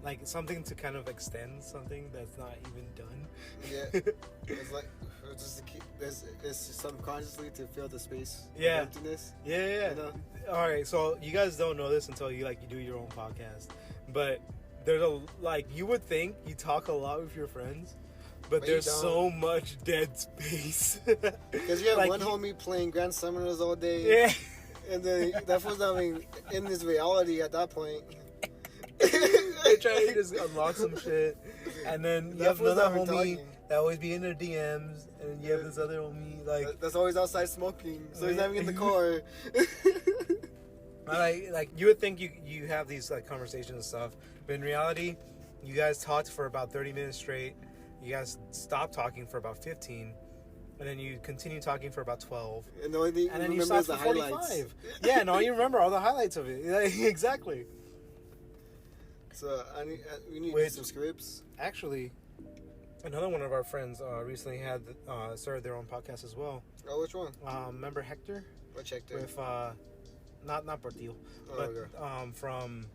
like something to kind of extend something that's not even done. Yeah, it's like just to keep it's subconsciously to fill the space. Yeah, emptiness. Yeah. You know? All right, so you guys don't know this until you do your own podcast, but there's you would think you talk a lot with your friends, but there's so much dead space. Because you have one homie playing Grand Summoners all day. Yeah. And then that was in this reality at that point. They try to just unlock some shit. And then you have another homie that always be in their DMs, and you have this other homie that's always outside smoking, so he's not even in the car. Like you would think you have these conversations and stuff, but in reality, you guys talked for about 30 minutes straight. You guys stopped talking for about 15, and then you continue talking for about 12. And the only thing and then you stopped for 45. Yeah, and all you remember are the highlights of it. Exactly. So we need to do some scripts. Actually, another one of our friends recently had started their own podcast as well. Oh, which one? Remember Hector? Which Hector? With not Portillo, but okay. From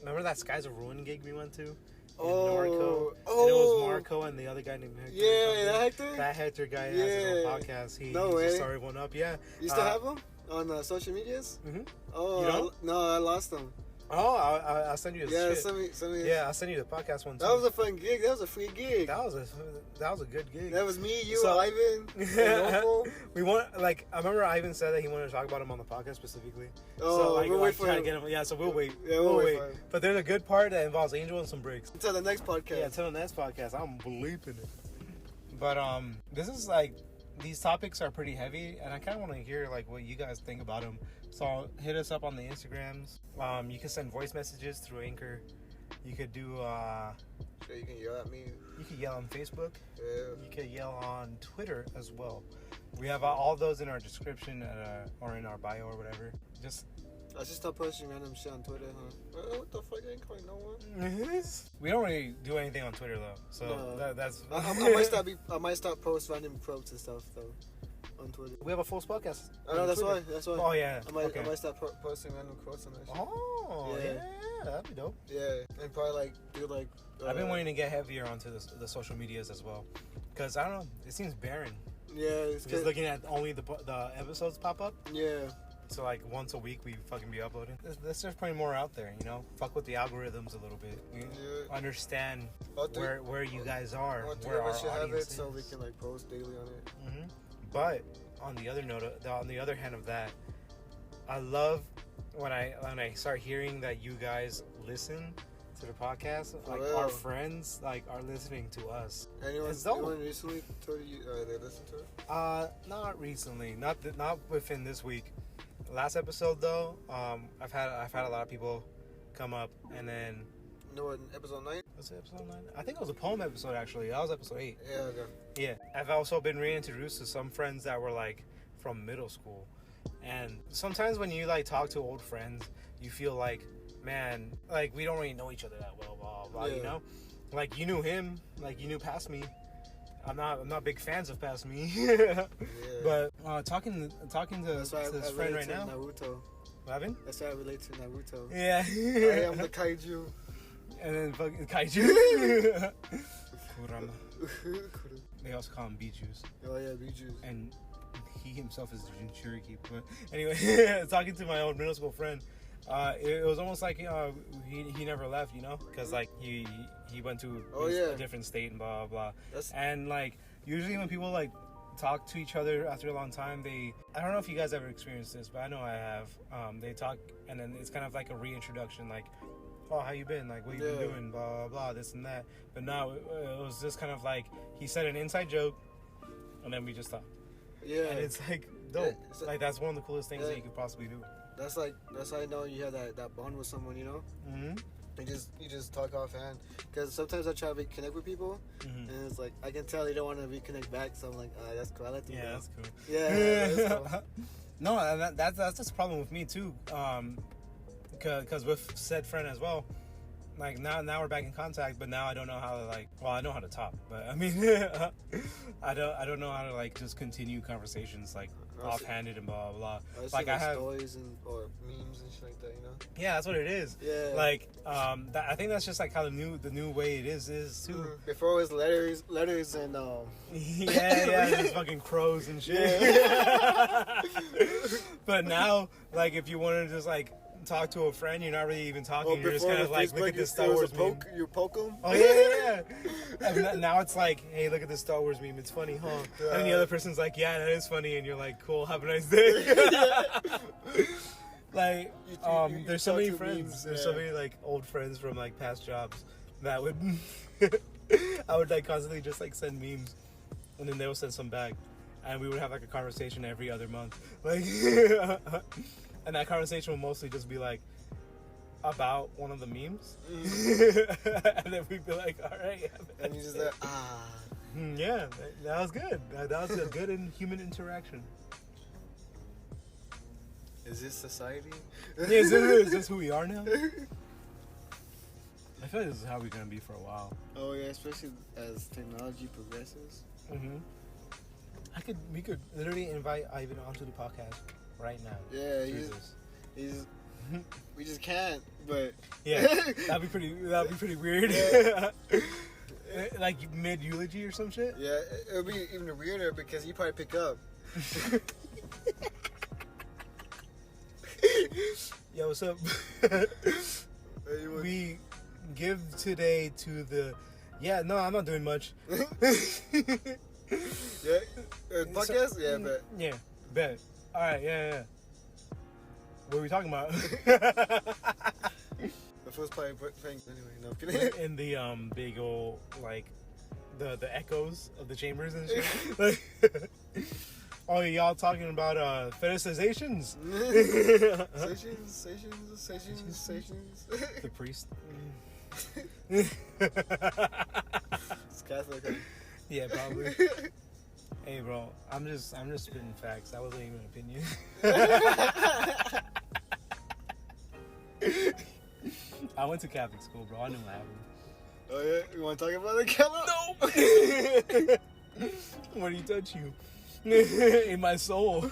remember that Skies of Ruin gig we went to? Oh, Norco. And it was Marco and the other guy named Hector. Yeah, that Hector? That Hector guy has his own podcast. He just started one up. Yeah. You still have him on social medias? Mm-hmm. Oh, you don't? No, I lost him. Oh, I'll send you his shit. Send me Yeah, I'll send you the podcast one too. That was a fun gig. That was a free gig. That was a good gig. That was me, you, Ivan, and we want I remember Ivan said that he wanted to talk about him on the podcast specifically. Oh, so we'll wait for him. Get him. Yeah, so we'll wait. Yeah, we'll wait. For him. But there's a good part that involves Angel and some breaks. Until the next podcast. Yeah, until the next podcast. I'm bleeping it. But this is these topics are pretty heavy, and I kind of want to hear what you guys think about them. So hit us up on the Instagrams. You can send voice messages through Anchor. You could do. Sure, you can yell at me. You can yell on Facebook. Yeah. You can yell on Twitter as well. We have all those in our description or in our bio or whatever. I should start posting random shit on Twitter, huh? What the fuck? I ain't calling no one. We don't really do anything on Twitter though, so no. that's. I might start post random quotes and stuff though. On Twitter. We have a Foos podcast. I know, that's why. Oh, yeah. I might start posting random quotes on that shit. Oh, yeah. That'd be dope. Yeah, and probably do I've been wanting to get heavier onto the social medias as well. Because, I don't know, it seems barren. Yeah. It's just looking at only the episodes pop up. Yeah. So, once a week we fucking be uploading. There's plenty more out there, you know? Fuck with the algorithms a little bit. We understand where you guys are. Where our audience is. So we can, post daily on it. Mm-hmm. But on the other hand of that, I love when I start hearing that you guys listen to the podcast. Our friends are listening to us. Anyone recently told you they listened to it? Not recently. Not within this week. Last episode though, I've had a lot of people come up and then. You know what, episode 9? Was it episode 9? I think it was a poem episode, actually. That was episode 8. Yeah, okay. Yeah. I've also been reintroduced to some friends that were, from middle school. And sometimes when you, talk to old friends, you feel man, we don't really know each other that well, blah, blah, you know? You knew him. You knew past me. I'm not big fans of past me. Yeah. But talking to this friend right now. Naruto. What? That's why I relate to Naruto. Yeah. I am the kaiju. And then fucking kaiju. Kurama. They also call him Bijus. Oh yeah, Bijus. And he himself is the Jinchuriki. But anyway, talking to my old middle school friend, it was almost like he never left, you know, because he went to a different state and blah blah blah. And usually when people talk to each other after a long time, I don't know if you guys ever experienced this, but I know I have. They talk and then it's kind of like a reintroduction, oh, how you been? What you been doing? Blah, blah, blah, this and that. But now it was just kind of he said an inside joke, and then we just talked. Yeah. And it's dope. That's one of the coolest things that you could possibly do. That's how I know you have that bond with someone, you know? Mm-hmm. You just talk offhand. Because sometimes I try to reconnect with people, and it's I can tell they don't want to reconnect back, so I'm that's cool. I let them go. That's cool. Yeah, that's cool. No, that's just a problem with me, too. Because with said friend as well, now we're back in contact, but now I don't know how to I know how to talk, but I mean I don't know how to just continue conversations offhanded and blah blah blah. I have stories or memes and shit like that, you know. Yeah, that's what it is. Yeah. I think that's just how the new way it is too. Before it was letters and yeah, there's fucking crows and shit. Yeah. But now if you want to just talk to a friend, you're not really even talking. You're just kind of look at this Star Wars meme. You poke them? Oh, yeah. And now it's hey, look at this Star Wars meme. It's funny, huh? And the other person's yeah, that is funny. And you're cool, have a nice day. There's so many friends. Memes, there's so many old friends from past jobs that would I would constantly just send memes, and then they would send some back, and we would have a conversation every other month. And that conversation will mostly just be about one of the memes. And then we'd be all right. And you just yeah, that was good. That was a good human interaction. Is this society? Yeah, is this who we are now? I feel like this is how we're gonna be for a while. Oh yeah, especially as technology progresses. Mm-hmm. We could literally invite Ivan onto the podcast right now. Yeah, we just can't. But yeah, that'd be pretty weird. Yeah. Like mid eulogy or some shit. Yeah, it would be even weirder because he probably pick up. Yo, what's up? We give today to the. Yeah, no, I'm not doing much. Yeah, podcast. Yeah, bet. Yeah, bet. All right, yeah. What are we talking about? The first playing anyway. No kidding. In the big old like the echoes of the chambers and shit. Oh, y'all talking about fetishizations? Sessions. The priest. It's Catholic. Huh? Yeah, probably. Hey, bro, I'm just spitting facts. That wasn't even an opinion. I went to Catholic school, bro. I knew what happened. Oh yeah, you want to talk about it, Galo? No. Where do you touch you? In my soul.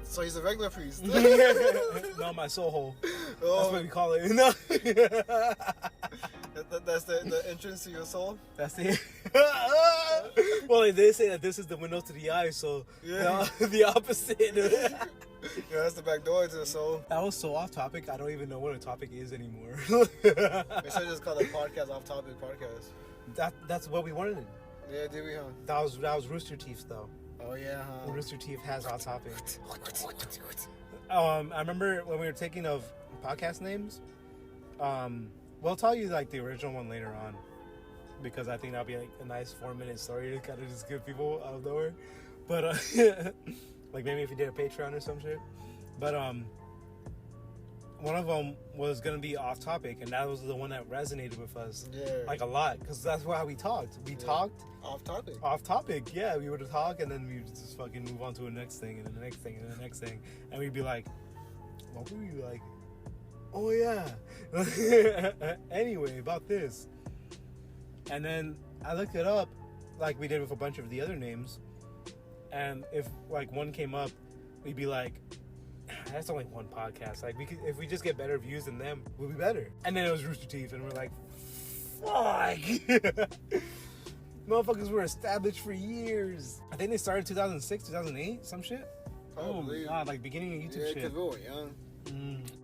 So he's a regular priest. No, my soul hole. Oh. That's what we call it. No. That's the entrance to your soul? That's it. Well, they say that this is the window to the eye, so yeah. The opposite. Yeah, that's the back door to the soul. That was so off topic, I don't even know what a topic is anymore. We should just call the podcast Off Topic Podcast. That's what we wanted. Yeah, did we, huh? That was Rooster Teeth, though. Oh, yeah, huh? Rooster Teeth has Off Topic. I remember when we were taking of podcast names, we'll tell you, like, the original one later on, because I think that'll be, like, a nice 4-minute story to kind of just get people out of nowhere. But, like, maybe if you did a Patreon or some shit. But, one of them was going to be Off Topic, and that was the one that resonated with us, like, a lot, because that's why we talked. We talked. Off Topic. Off Topic, yeah. We would talk, and then we would just fucking move on to the next thing, and then the next thing, and the next thing. And we'd be like, what were you like? Oh, yeah. Anyway, about this. And then I looked it up, like we did with a bunch of the other names, and if, like, one came up, we'd be like, that's only one podcast. Like, we could, if we just get better views than them, we'll be better. And then it was Rooster Teeth, and we're like, fuck. Motherfuckers were established for years. I think they started 2006, 2008, some shit. Probably. Oh my god, like beginning of YouTube shit. Yeah, because we were young.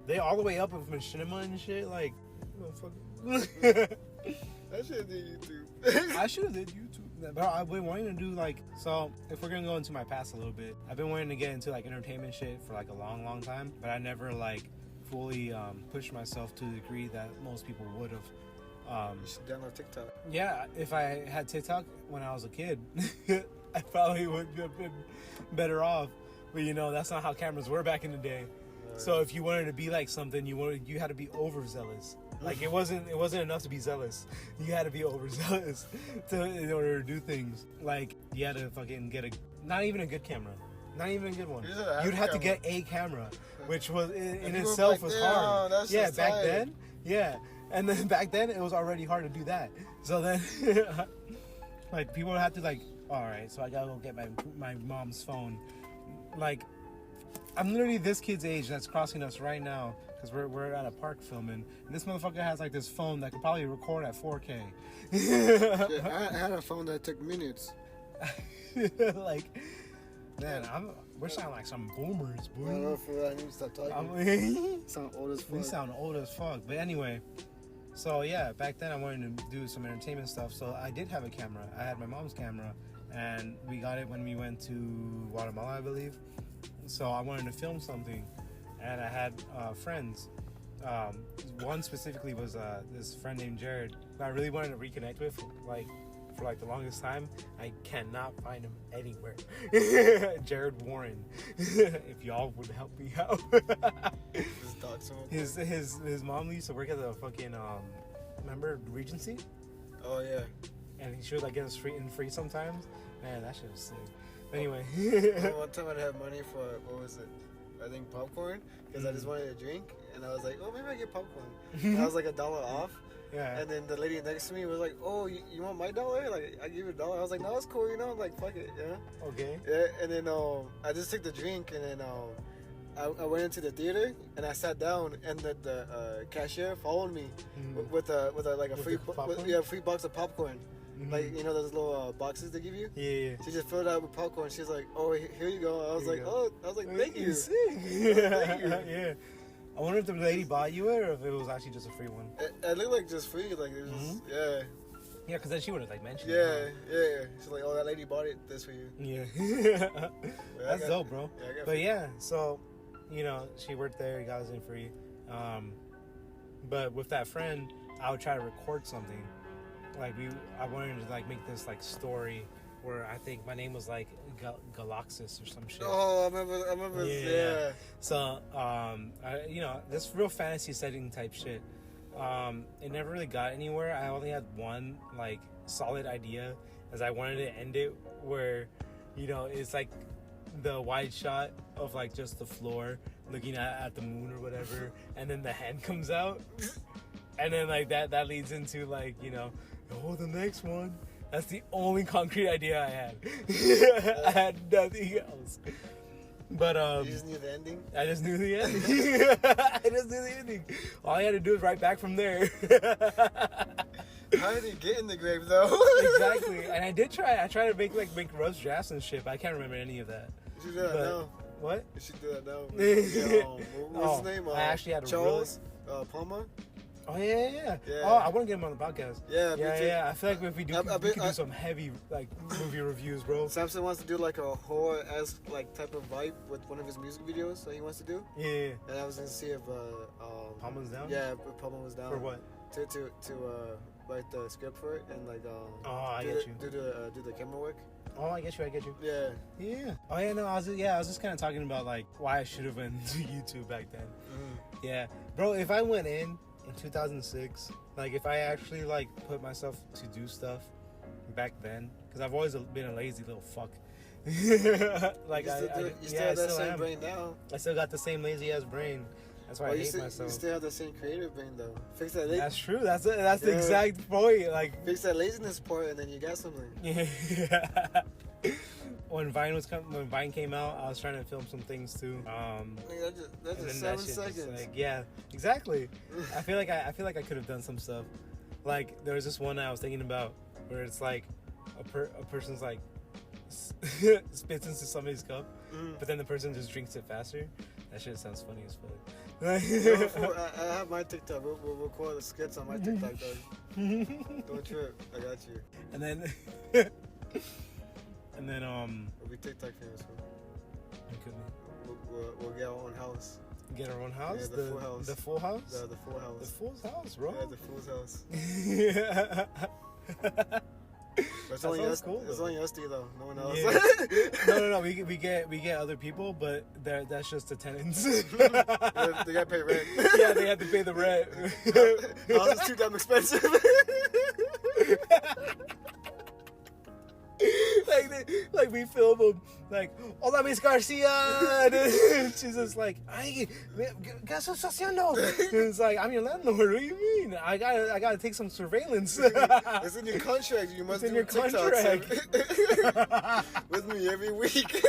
They all the way up with machinima and shit, like, motherfucker. I should have did YouTube. I should have did YouTube. But I've been wanting to do, like, so if we're gonna go into my past a little bit, I've been wanting to get into, like, entertainment shit for, like, a long, long time. But I never, like, fully pushed myself to the degree that most people would have. You should download TikTok. Yeah, if I had TikTok when I was a kid, I probably would have been better off. But, you know, that's not how cameras were back in the day. So if you wanted to be like something, you had to be overzealous. Like, it wasn't enough to be zealous. You had to be overzealous in order to do things. Like, you had to fucking get not even a good camera. Not even a good one. You'd have to get a camera, which was in itself was hard. Yeah, back then. Yeah. And then back then, it was already hard to do that. So then, like, people would have to, like, all right, so I gotta go get my mom's phone. Like, I'm literally this kid's age that's crossing us right now, because we're at a park filming, and this motherfucker has, like, this phone that could probably record at 4K. Yeah, I had a phone that took minutes. Like, man, we're sounding like some boomers, boy. No, for real, I need to stop talking. Sound old as fuck. We sound old as fuck. But anyway, so yeah, back then I wanted to do some entertainment stuff. So I did have a camera. I had my mom's camera, and we got it when we went to Guatemala, I believe. So I wanted to film something, and I had friends. One specifically was this friend named Jared, who I really wanted to reconnect with, like, for like the longest time. I cannot find him anywhere. Jared Warren. If y'all would help me out. His mom used to work at the fucking remember Regency? Oh yeah. And she would, like, get us free sometimes. Man, that shit was sick. Anyway. One time I had money for, what was it? I think popcorn because I just wanted a drink, and I was like, oh, maybe I get popcorn. And I was like $1 off. Yeah. And then the lady next to me was like, oh, you want my $1? Like, I give you $1. I was like, no, it's cool, you know, like, fuck it, yeah. Okay. Yeah, and then I just took the drink, and then I went into the theater, and I sat down, and the cashier followed me with a free free box of popcorn. Like, you know those little boxes they give you? Yeah. She just filled it out with popcorn. She's like, oh, here you go. I was like, thank you. Thank you. Yeah. I wonder if the lady bought you it or if it was actually just a free one. It looked like just free. Like, it was yeah. Yeah, because then she would have, like, mentioned it. Yeah. She's like, oh, that lady bought this for you. Yeah. That's dope, bro. Yeah, but yeah, so, you know, she worked there, got us in free. But with that friend, I would try to record something. Like, I wanted to, like, make this, like, story where I think my name was, like, Galaxis or some shit. Oh, I remember. Yeah. So, you know, this real fantasy setting type shit. It never really got anywhere. I only had one, like, solid idea, as I wanted to end it where, you know, it's, like, the wide shot of, like, just the floor looking at the moon or whatever, and then the hand comes out. And then, like, that leads into, like, you know, oh, the next one. That's the only concrete idea I had. I had nothing else. But, you just knew the ending? I just knew the ending. All I had to do is write back from there. How did he get in the grave, though? Exactly. And I did try. I tried to make rough drafts and shit, but I can't remember any of that. You should do that now. What? You should do that now. What's his name? I actually had Charles Palmer? Oh, yeah. Oh, I want to get him on the podcast. Yeah. I feel like if we do, we could do some heavy, like, movie reviews, bro. Samson wants to do, like, a horror-esque, like, type of vibe with one of his music videos that he wants to do. Yeah. And I was going to see if, Palmer's down? Yeah, Palmer was down. For what? To write the script for it and, like, I get you. Do the camera work. Oh, I get you. Yeah. Oh, yeah, no, I was just kind of talking about, like, why I should have went to YouTube back then. Yeah. Bro, if I went in 2006, like, if I actually, like, put myself to do stuff back then, because I've always been a lazy little fuck. Like, you still have that same brain now. I still got the same lazy ass brain. That's why I hate myself. You still have the same creative brain, though. Fix that. That's true. That's the exact point. Like, fix that laziness part, and then you got something. Yeah. When Vine came out, I was trying to film some things too. That's just 7 seconds. Like, yeah, exactly. I feel like I could have done some stuff. Like, there was this one I was thinking about where it's like a person's like spits into somebody's cup, but then the person just drinks it faster. That shit sounds funny as fuck. I have my TikTok. We'll record the skits on my TikTok, though. Don't trip. I got you. And then we'll be TikTok famous. We'll get our own house. Get our own house? Yeah, the full house. The full house? The full house. The full house, bro. Yeah, the full house. Yeah. It's only us, cool, it's only us three, though. No one else. Yeah. No. We get other people, but that's just the tenants. They gotta pay rent. Yeah, they have to pay the rent. House is too damn expensive. like we film them like, hola Miss Garcia, and she's just like, ay, ¿qué estás haciendo? And it's like, I'm your landlord. What do you mean? I gotta take some surveillance. It's in your contract. You must do your contract with me every week.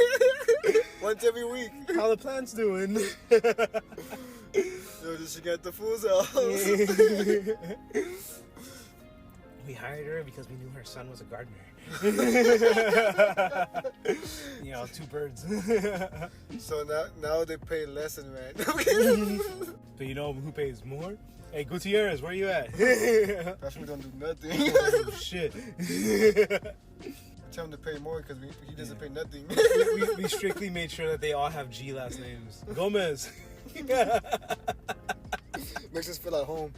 Once every week. How the plant's doing? Yo, did she get the Foos house? We hired her because we knew her son was a gardener. You know, 2 birds. So now they pay less in rent. But you know who pays more? Hey, Gutierrez, where you at? That's we don't do nothing. Oh, shit. Tell him to pay more because he doesn't pay nothing. We strictly made sure that they all have G last names. Gomez. Makes us feel at home.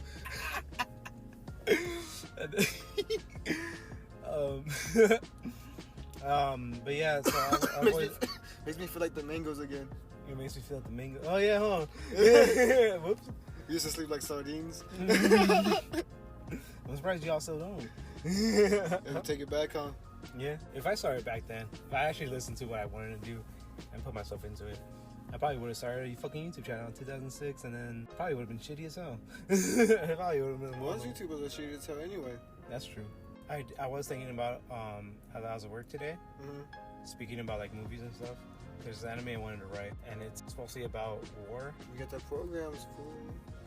But yeah, so I makes me feel like the mangoes again. It makes me feel like the mango. Oh yeah, huh? Whoops. You used to sleep like sardines. I'm surprised y'all still don't. And take it back, huh? Yeah. If I started back then, if I actually listened to what I wanted to do and put myself into it, I probably would have started a fucking YouTube channel in 2006, and then probably would have been shitty as hell. It probably would have been. Most YouTubers are shitty as hell anyway. That's true. I was thinking about how I was at work today. Speaking about like movies and stuff. There's an anime I wanted to write, and it's mostly about war. You get the programs, fool.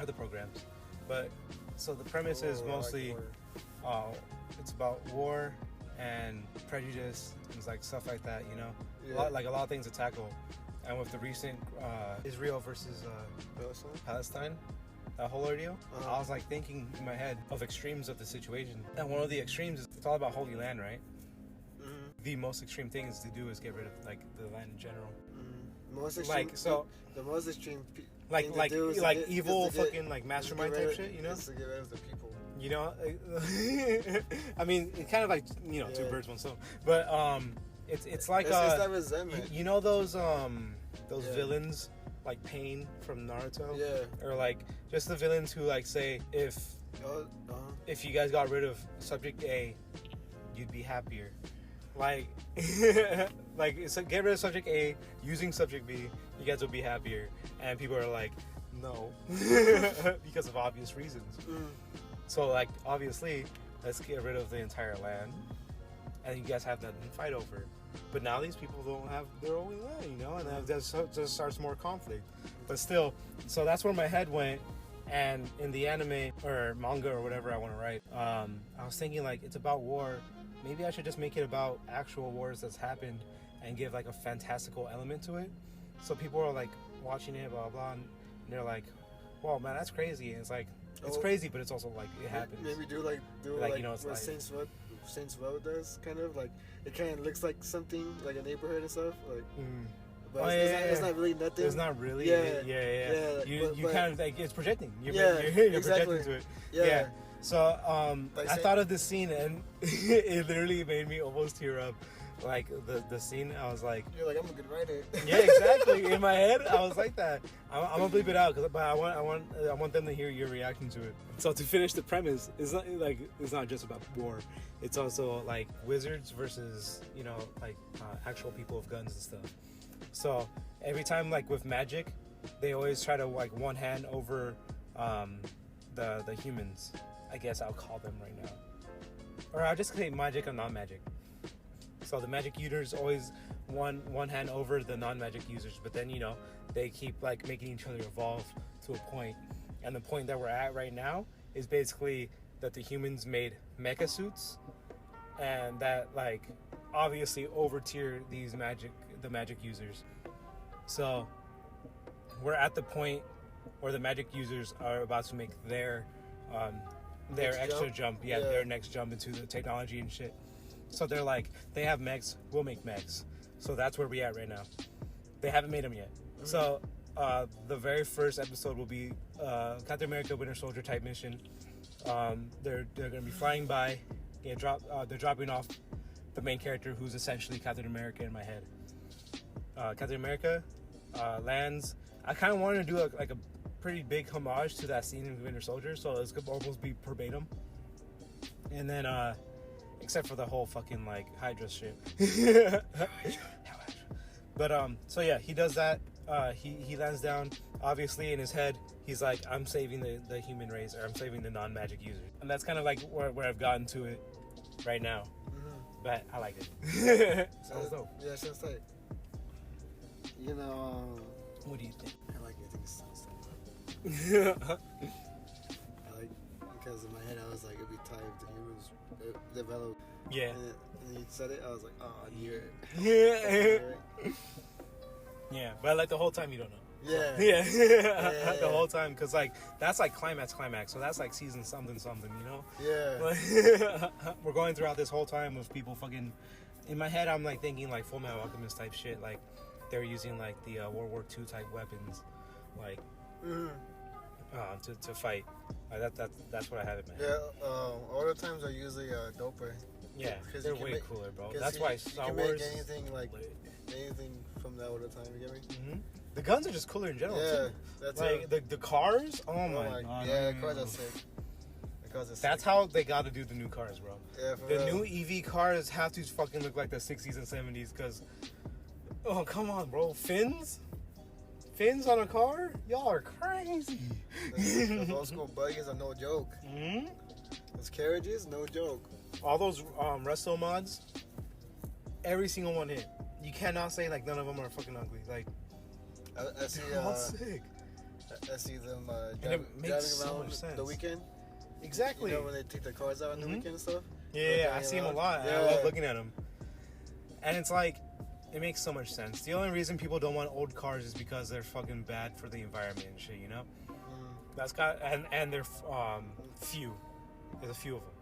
Or the programs, but so the premise is mostly, it's about war and prejudice and like stuff like that. You know, Yeah. a lot of things to tackle. And with the recent Israel versus Palestine, that whole ordeal, I was like thinking in my head of extremes of the situation. And one of the extremes is it's all about Holy Land, right? The most extreme thing is to do is get rid of like the land in general. Most extreme, the most extreme evil fucking like mastermind type shit, you know? Is to get rid of the people. You know, I mean, it's kind of like, you know, two birds, one stone. But it's like it's that resentment. You know those villains like Pain from Naruto, or like just the villains who like say if you guys got rid of subject A, you'd be happier. Like, so get rid of subject A, using subject B, you guys will be happier. And people are like, no, because of obvious reasons. So, like, obviously, let's get rid of the entire land, and you guys have nothing to fight over. But now these people don't have their own land, you know, and that just starts more conflict. But still, so that's where my head went. And in the anime or manga or whatever I want to write, I was thinking, like, it's about war. Maybe I should just make it about actual wars that's happened and give like a fantastical element to it. So people are like watching it, blah, blah, and they're like, "Whoa, man, that's crazy." And it's like, it's crazy, but it's also like, it happens. Maybe do you know, what Saints Row does, kind of like, it kind of looks like something like a neighborhood and stuff. Like, but it's not really nothing. It's not really. Yeah. You kind of like, it's projecting. You're exactly. projecting to it. Yeah. So I thought of this scene, and it literally made me almost tear up. Like the scene, I was like, "You're like, I'm a good writer." Yeah, exactly. In my head, I was like that. I'm gonna bleep it out, but I want them to hear your reaction to it. So to finish the premise, it's not just about war. It's also like wizards versus, you know, like actual people with guns and stuff. So every time, like with magic, they always try to like one hand over the humans. I guess I'll call them right now. Or I'll just say magic and non-magic. So the magic users always one hand over the non-magic users, but then, you know, they keep like making each other evolve to a point. And the point that we're at right now is basically that the humans made mecha suits, and that like obviously over tier the magic users. So we're at the point where the magic users are about to make their extra jump. Their next jump into the technology and shit. So they're like, they have mechs, we'll make mechs. So that's where we at right now. They haven't made them yet. So the very first episode will be Captain America Winter Soldier type mission. They're gonna be flying by. They're dropping off the main character, who's essentially Captain America in my head. Captain America lands. I kind of wanted to do a pretty big homage to that scene in Winter Soldier, so it's gonna almost be verbatim. And then except for the whole fucking like Hydra shit. But so yeah, he does that. He lands down. Obviously in his head he's like, I'm saving the human race, or I'm saving the non-magic users. And that's kind of like where I've gotten to it right now. But I like it. Sounds dope. Yeah, sounds tight. You know, what do you think? I like it. I think it sounds tight. I like, because in my head I was like, it'd be tight if the humans develop. Yeah. And you said it, I was like, oh, I knew it. Yeah. Yeah, but like the whole time you don't know. Yeah. Yeah. The whole time, because like that's like climax, so that's like season something, you know. Yeah. We're going throughout this whole time with people fucking. In my head, I'm like thinking like Full Metal Alchemist type shit, like they're using like the World War II type weapons, like to fight. That's what I have in my head. Yeah. All the times are usually doper. Yeah, they're way cooler, bro. That's why Star Wars. You can make anything from that all the time. You get me? Mm-hmm. The guns are just cooler in general too. That's like the cars. Oh my god. Yeah, the cars are sick. That's how they got to do the new cars, bro. Yeah, the new EV cars have to fucking look like the 60s and 70s, because, oh, come on, bro. Fins? fins on a car? Y'all are crazy. Those old school buggies are no joke. Mm-hmm. Those carriages, no joke. All those restomods, every single one hit. You cannot say like none of them are fucking ugly. Like, I see. they're all sick. I see them And it makes driving so around much sense. the weekend. Exactly. You know when they take their cars out on the weekend and stuff. Yeah, I see them a lot. Yeah. I love looking at them. And it's like, it makes so much sense. The only reason people don't want old cars is because they're fucking bad for the environment and shit, you know? That's got and they're few. There's a few of them.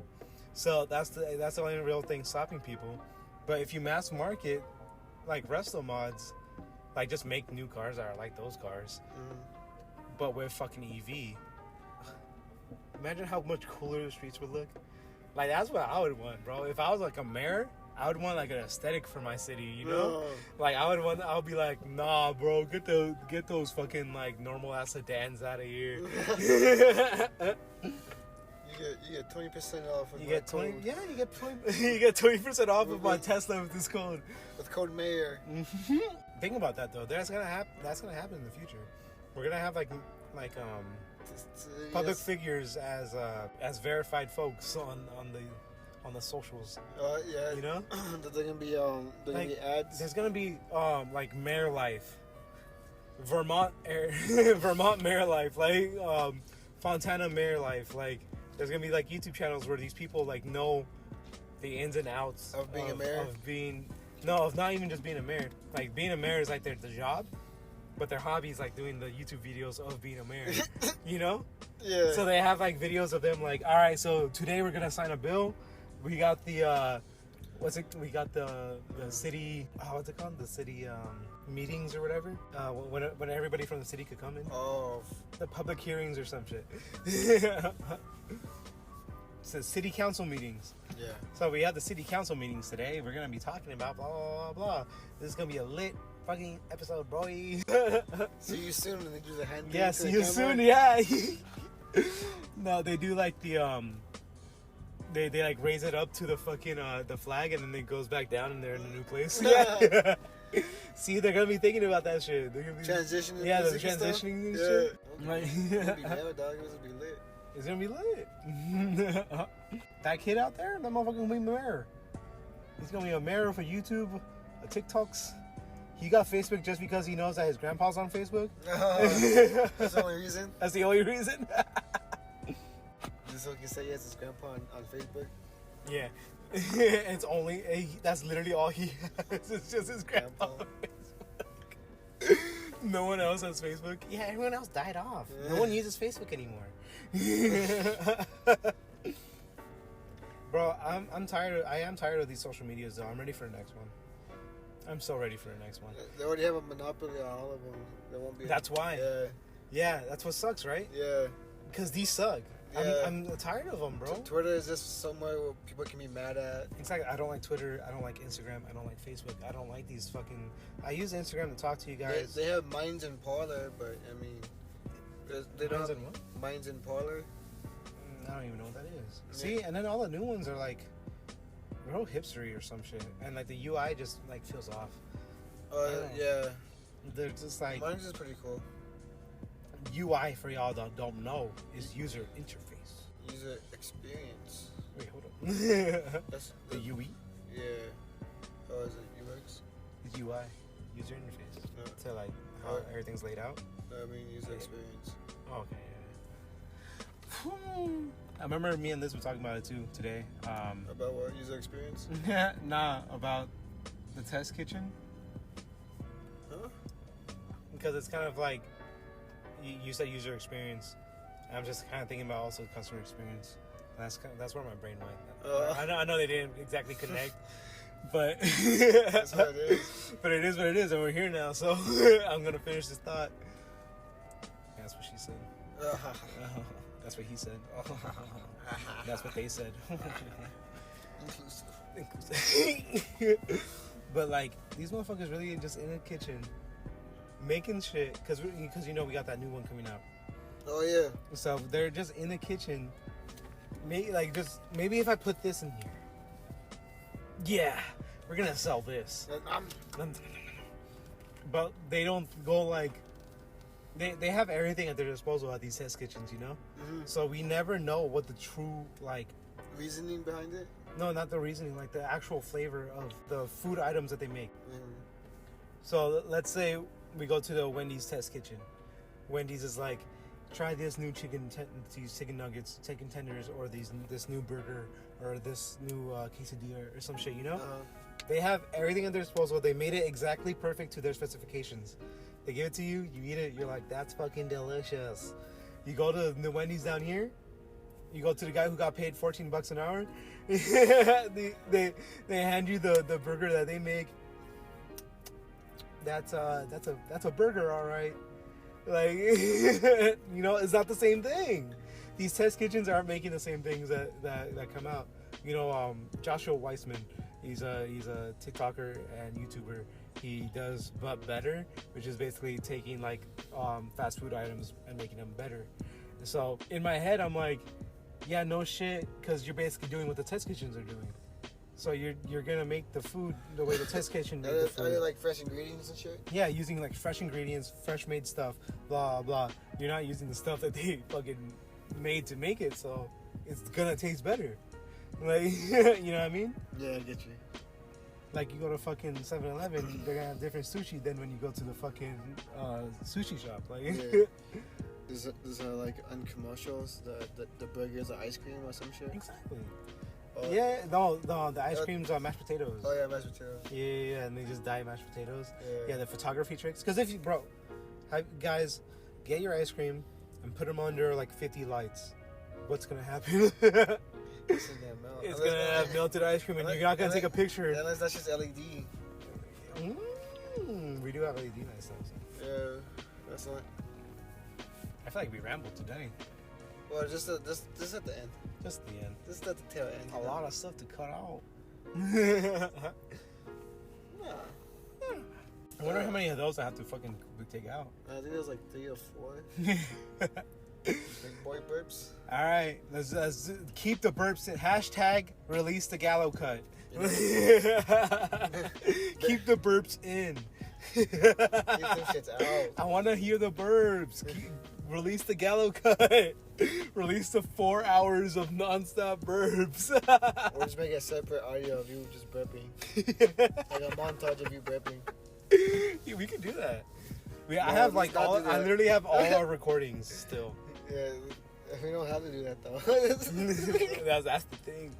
So that's the only real thing stopping people. But if you mass market like resto mods, like just make new cars that are like those cars, but with fucking EV. Imagine how much cooler the streets would look. Like that's what I would want, bro. If I was like a mayor, I would want like an aesthetic for my city, you know? Like I would be like, nah, bro, get those fucking like normal ass sedans out of here. You get 20% off. You get 20. Yeah, you get 20. You get 20% off of my Tesla with this code. With code Mayor. Think about that though. That's gonna happen in the future. We're gonna have like public figures as verified folks on the socials. Yeah. You know? They're gonna be ads. There's gonna be like mayor life, Vermont mayor life, like Fontana mayor life. Like there's gonna be like YouTube channels where these people like know the ins and outs of being a mayor. Of not even just being a mayor. Like being a mayor is like the job, but their hobby is like doing the YouTube videos of being a mayor. You know? Yeah. So they have like videos of them like, all right, so today we're gonna sign a bill. We got the we got the city, what's it called? The city meetings or whatever. When everybody from the city could come in. Oh. The public hearings or some shit. So city council meetings. Yeah. So we have the city council meetings today. We're gonna be talking about blah blah blah. This is gonna be a lit fucking episode, boy. See you soon, and they do the hand. Yeah, see you soon. Yeah. No, they do like the They like raise it up to the fucking the flag, and then it goes back down, and they're in a new place. Yeah. See, they're gonna be thinking about that shit. They're gonna be transitioning. Yeah, they're transitioning and shit. Okay. It's gonna be hell, dog. It's gonna be lit. It's gonna be lit. That kid out there, that motherfucker gonna be a mayor. He's gonna be a mayor for YouTube, TikToks. He got Facebook just because he knows that his grandpa's on Facebook. That's the only reason. That's the only reason. Just so he can say he has his grandpa on Facebook. Yeah. It's only that's literally all he has. It's just his grandpa. On Facebook. No one else has Facebook. Yeah, everyone else died off. Yeah. No one uses Facebook anymore. Bro, I'm tired. I am tired of these social medias though. I'm ready for the next one. I'm so ready for the next one. They already have a monopoly on all of them. There won't be. That's why. Yeah. Yeah, that's what sucks, right? Yeah. Because these suck. Yeah. I'm tired of them, bro. Twitter is just somewhere where people can be mad at. Exactly. I don't like Twitter. I don't like Instagram. I don't like Facebook. I don't like these fucking... I use Instagram to talk to you guys. They have Minds and Parler, but, I mean... They don't have what? Minds and Parler. I don't even know what that is. Yeah. See? And then all the new ones are, like, real hipstery or some shit. And, like, the UI just, like, feels off. Yeah. They're just, like... Minds is pretty cool. UI, for y'all that don't know, is user interface. User experience. Wait, hold up. That's the UE? Yeah. Oh, is it UX? It's UI. User interface. Yeah. So, like, how everything's laid out? I mean, user experience. Oh, okay, yeah. I remember me and Liz were talking about it, too, today. About what? User experience? Nah, about the test kitchen. Huh? Because it's kind of like... You said user experience. I'm just kind of thinking about also customer experience. That's where my brain went. I know they didn't exactly connect, but that's what it is. But it is what it is, and we're here now. So I'm gonna finish this thought. That's what she said. That's what he said. That's what they said. Inclusive. But like these motherfuckers really just in the kitchen. Making shit, because you know we got that new one coming out. Oh yeah. So they're just in the kitchen. Maybe if I put this in here, yeah, we're gonna sell this. But they don't go like, they have everything at their disposal at these test kitchens, you know. Mm-hmm. So we never know what the true like reasoning behind it. No, not the reasoning, like the actual flavor of the food items that they make. Mm-hmm. So let's say we go to the Wendy's test kitchen. Wendy's is like, try this new these chicken nuggets, chicken tenders, or this new burger, or this new quesadilla, or some shit, you know? They have everything at their disposal. They made it exactly perfect to their specifications. They give it to you, you eat it, you're like, that's fucking delicious. You go to the Wendy's down here, you go to the guy who got paid $14 an hour, they hand you the burger that they make. That's a burger, all right. Like, you know, it's not the same thing. These test kitchens aren't making the same things that come out. You know, Joshua Weissman, he's a TikToker and YouTuber. He does But Better, which is basically taking like fast food items and making them better. So in my head, I'm like, yeah, no shit, because you're basically doing what the test kitchens are doing. So you're gonna make the food the way the test kitchen made the food. Are they like fresh ingredients and shit? Yeah, using like fresh ingredients, fresh made stuff, blah blah. You're not using the stuff that they fucking made to make it, so it's gonna taste better. Like, you know what I mean? Yeah, I get you. Like you go to fucking 7-Eleven, they're gonna have different sushi than when you go to the fucking sushi shop. Like, yeah. There's like on commercials the burgers are ice cream or some shit. Exactly. Yeah, no, the ice cream's mashed potatoes. Oh yeah, mashed potatoes. Yeah, and they just dye mashed potatoes. Yeah, the photography tricks. Because if you, guys, get your ice cream and put them under like 50 lights. What's gonna happen? It's gonna melt. It's gonna have melted ice cream, and you're not gonna take a picture. Unless that's just LED. We do have LED nice stuff. Yeah, that's not. I feel like we rambled today. Well, just at the end. Just the end. Just at the tail end. A lot of stuff to cut out. I wonder how many of those I have to fucking take out. I think there's like 3 or 4. Big boy burps. All right, let's keep the burps in. Hashtag release the Galo cut. Keep the burps in. Keep them shits out. I want to hear the burps. Release the Galo cut. Release the 4 hours of nonstop burps. Or just make a separate audio of you just burping. Like a montage of you burping. Yeah, we could do that. I have like all. I literally have all our recordings still. Yeah, we don't have to do that though. That's the thing.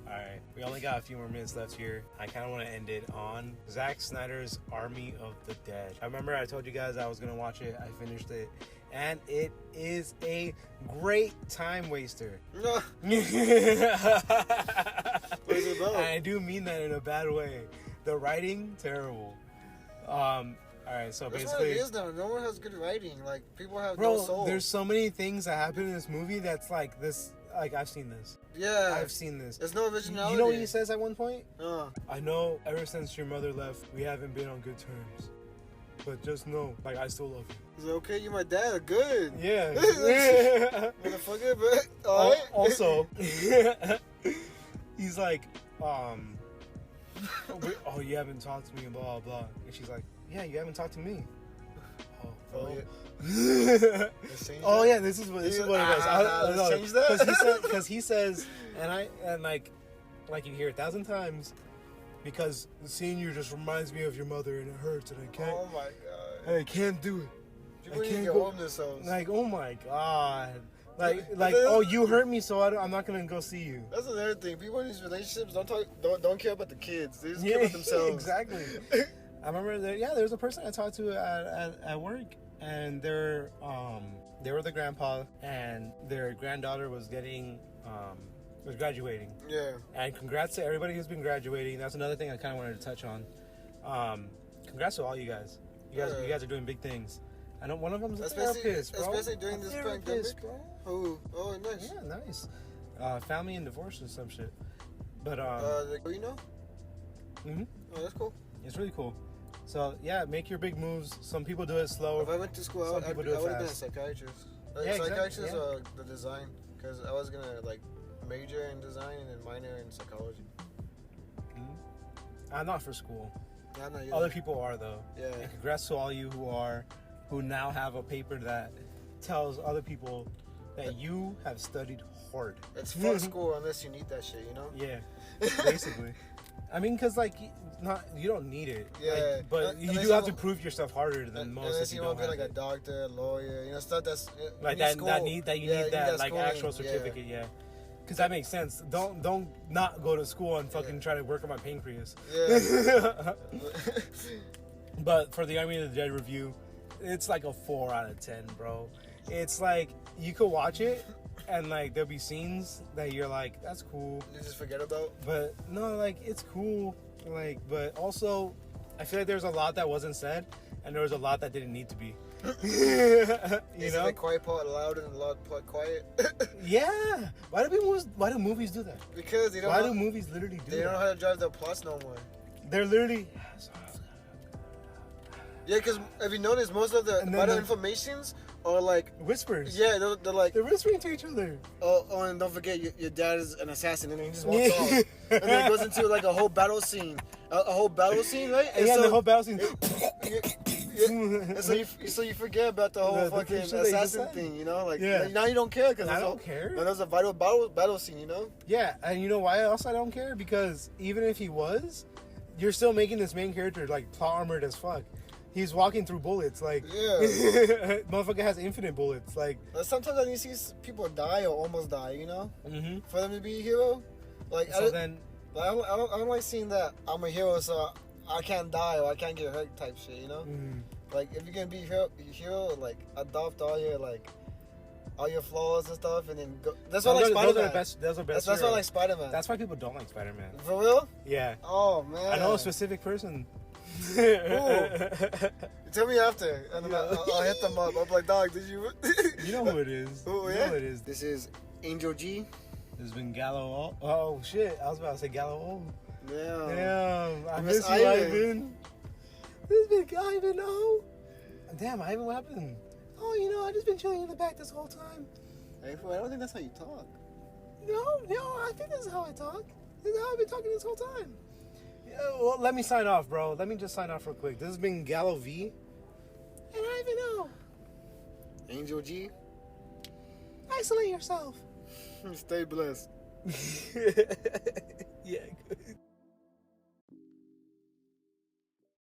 All right, we only got a few more minutes left here. I kind of want to end it on Zack Snyder's Army of the Dead. I remember I told you guys I was gonna watch it. I finished it, and it is a great time waster. No. What is it about? And I do mean that in a bad way. The writing, terrible. All right, so that's basically, what it is now. No one has good writing. Like people have bro, no soul. there's so many things that happen in this movie that's like this. Like I've seen this. Yeah, I've seen this. There's no originality. You know what he says at one point? I know ever since your mother left, we haven't been on good terms. But just know, like, I still love you. He's like, okay, you're my dad. Good. Yeah. Motherfucker, but all right. Also, he's like, oh, you haven't talked to me and blah, blah. And she's like, yeah, you haven't talked to me. Oh, yeah. Oh yeah, this is what it was. Change that because he says, and like you hear 1,000 times, because seeing you just reminds me of your mother and it hurts and I can't. Oh my god. I can't do it. People need to get home themselves. Like, oh my god. Like, oh, you hurt me, so I'm not gonna go see you. That's another thing. People in these relationships don't care about the kids. They just care about themselves. Exactly. I remember there was a person I talked to at work, and they were the grandpa, and their granddaughter was graduating. Yeah. And congrats to everybody who's been graduating. That's another thing I kind of wanted to touch on. Congrats to all you guys. You guys are doing big things. I know one of them's a therapist, bro. Especially during this pandemic. Bro. Oh, nice. Yeah, nice. Family and divorce and some shit. But you know? Mhm. Oh, that's cool. It's really cool. So yeah, make your big moves. Some people do it slow. If I went to school, I would have been a psychiatrist. Psychiatrist or the design, because I was gonna like major in design and then minor in psychology. I'm not for school. Not Other people are though. Yeah. And congrats to all you who are. who now have a paper that tells other people that you have studied hard. It's fuck school unless you need that shit, you know? Yeah, basically. I mean, because, like, you don't need it. Yeah. Like, but you do have to prove yourself harder than most. Unless you want to be like a doctor, a lawyer, you know, stuff that's... Like, you need that like, actual certificate, yeah. Because that makes sense. Don't not go to school and fucking try to work on my pancreas. Yeah. But for the Army of the Dead review, it's like a 4 out of 10, bro. It's like, you could watch it, and like there'll be scenes that you're like, that's cool. You just forget about. But no, like it's cool. Like, but also, I feel like there's a lot that wasn't said, and there was a lot that didn't need to be. You know, the quiet part loud and the loud part quiet. Yeah. Why do movies do that? Because they don't. Why do movies literally do that? They don't know how to drive their plots no more. They're literally. Yeah, because if you notice, most of the vital informations are like whispers. Yeah, they're like they're whispering to each other. Oh, and don't forget, your dad is an assassin, and then he just walks off, and then it goes into like a whole battle scene, right? And yeah, so, the whole battle scene. And so you forget about the whole fucking assassin thing, you know? Like now you don't care because I don't care. That was a vital battle scene, you know? Yeah, and you know why else I don't care? Because even if he was, you're still making this main character like plot armored as fuck. He's walking through bullets, like motherfucker has infinite bullets. Like sometimes when you see people die or almost die, you know, for them to be a hero, like so I don't like seeing that I'm a hero, so I can't die or I can't get hurt type shit, you know. Like if you're gonna be a hero, like adopt all your flaws and stuff, and then go. That's why I like Spider-Man. That's why I like Spider-Man. That's why people don't like Spider-Man. For real? Yeah. Oh man. I know a specific person. Tell me after, and then I'll hit them up. I'm like, dog, did you? You know who it is. Who you know who it is. This is Angel G. This has been Galo. Oh shit! I was about to say Galo. Damn. I miss you, Ivan. This has been Ivan. Oh. Damn, Ivan, what happened? Oh, you know, I just been chilling in the back this whole time. Hey, I don't think that's how you talk. No, I think this is how I talk. This is how I've been talking this whole time. Well, let me sign off, bro. Let me just sign off real quick. This has been Galo V. And Ivan O. Angel G. Isolate yourself. Stay blessed. Yeah, good.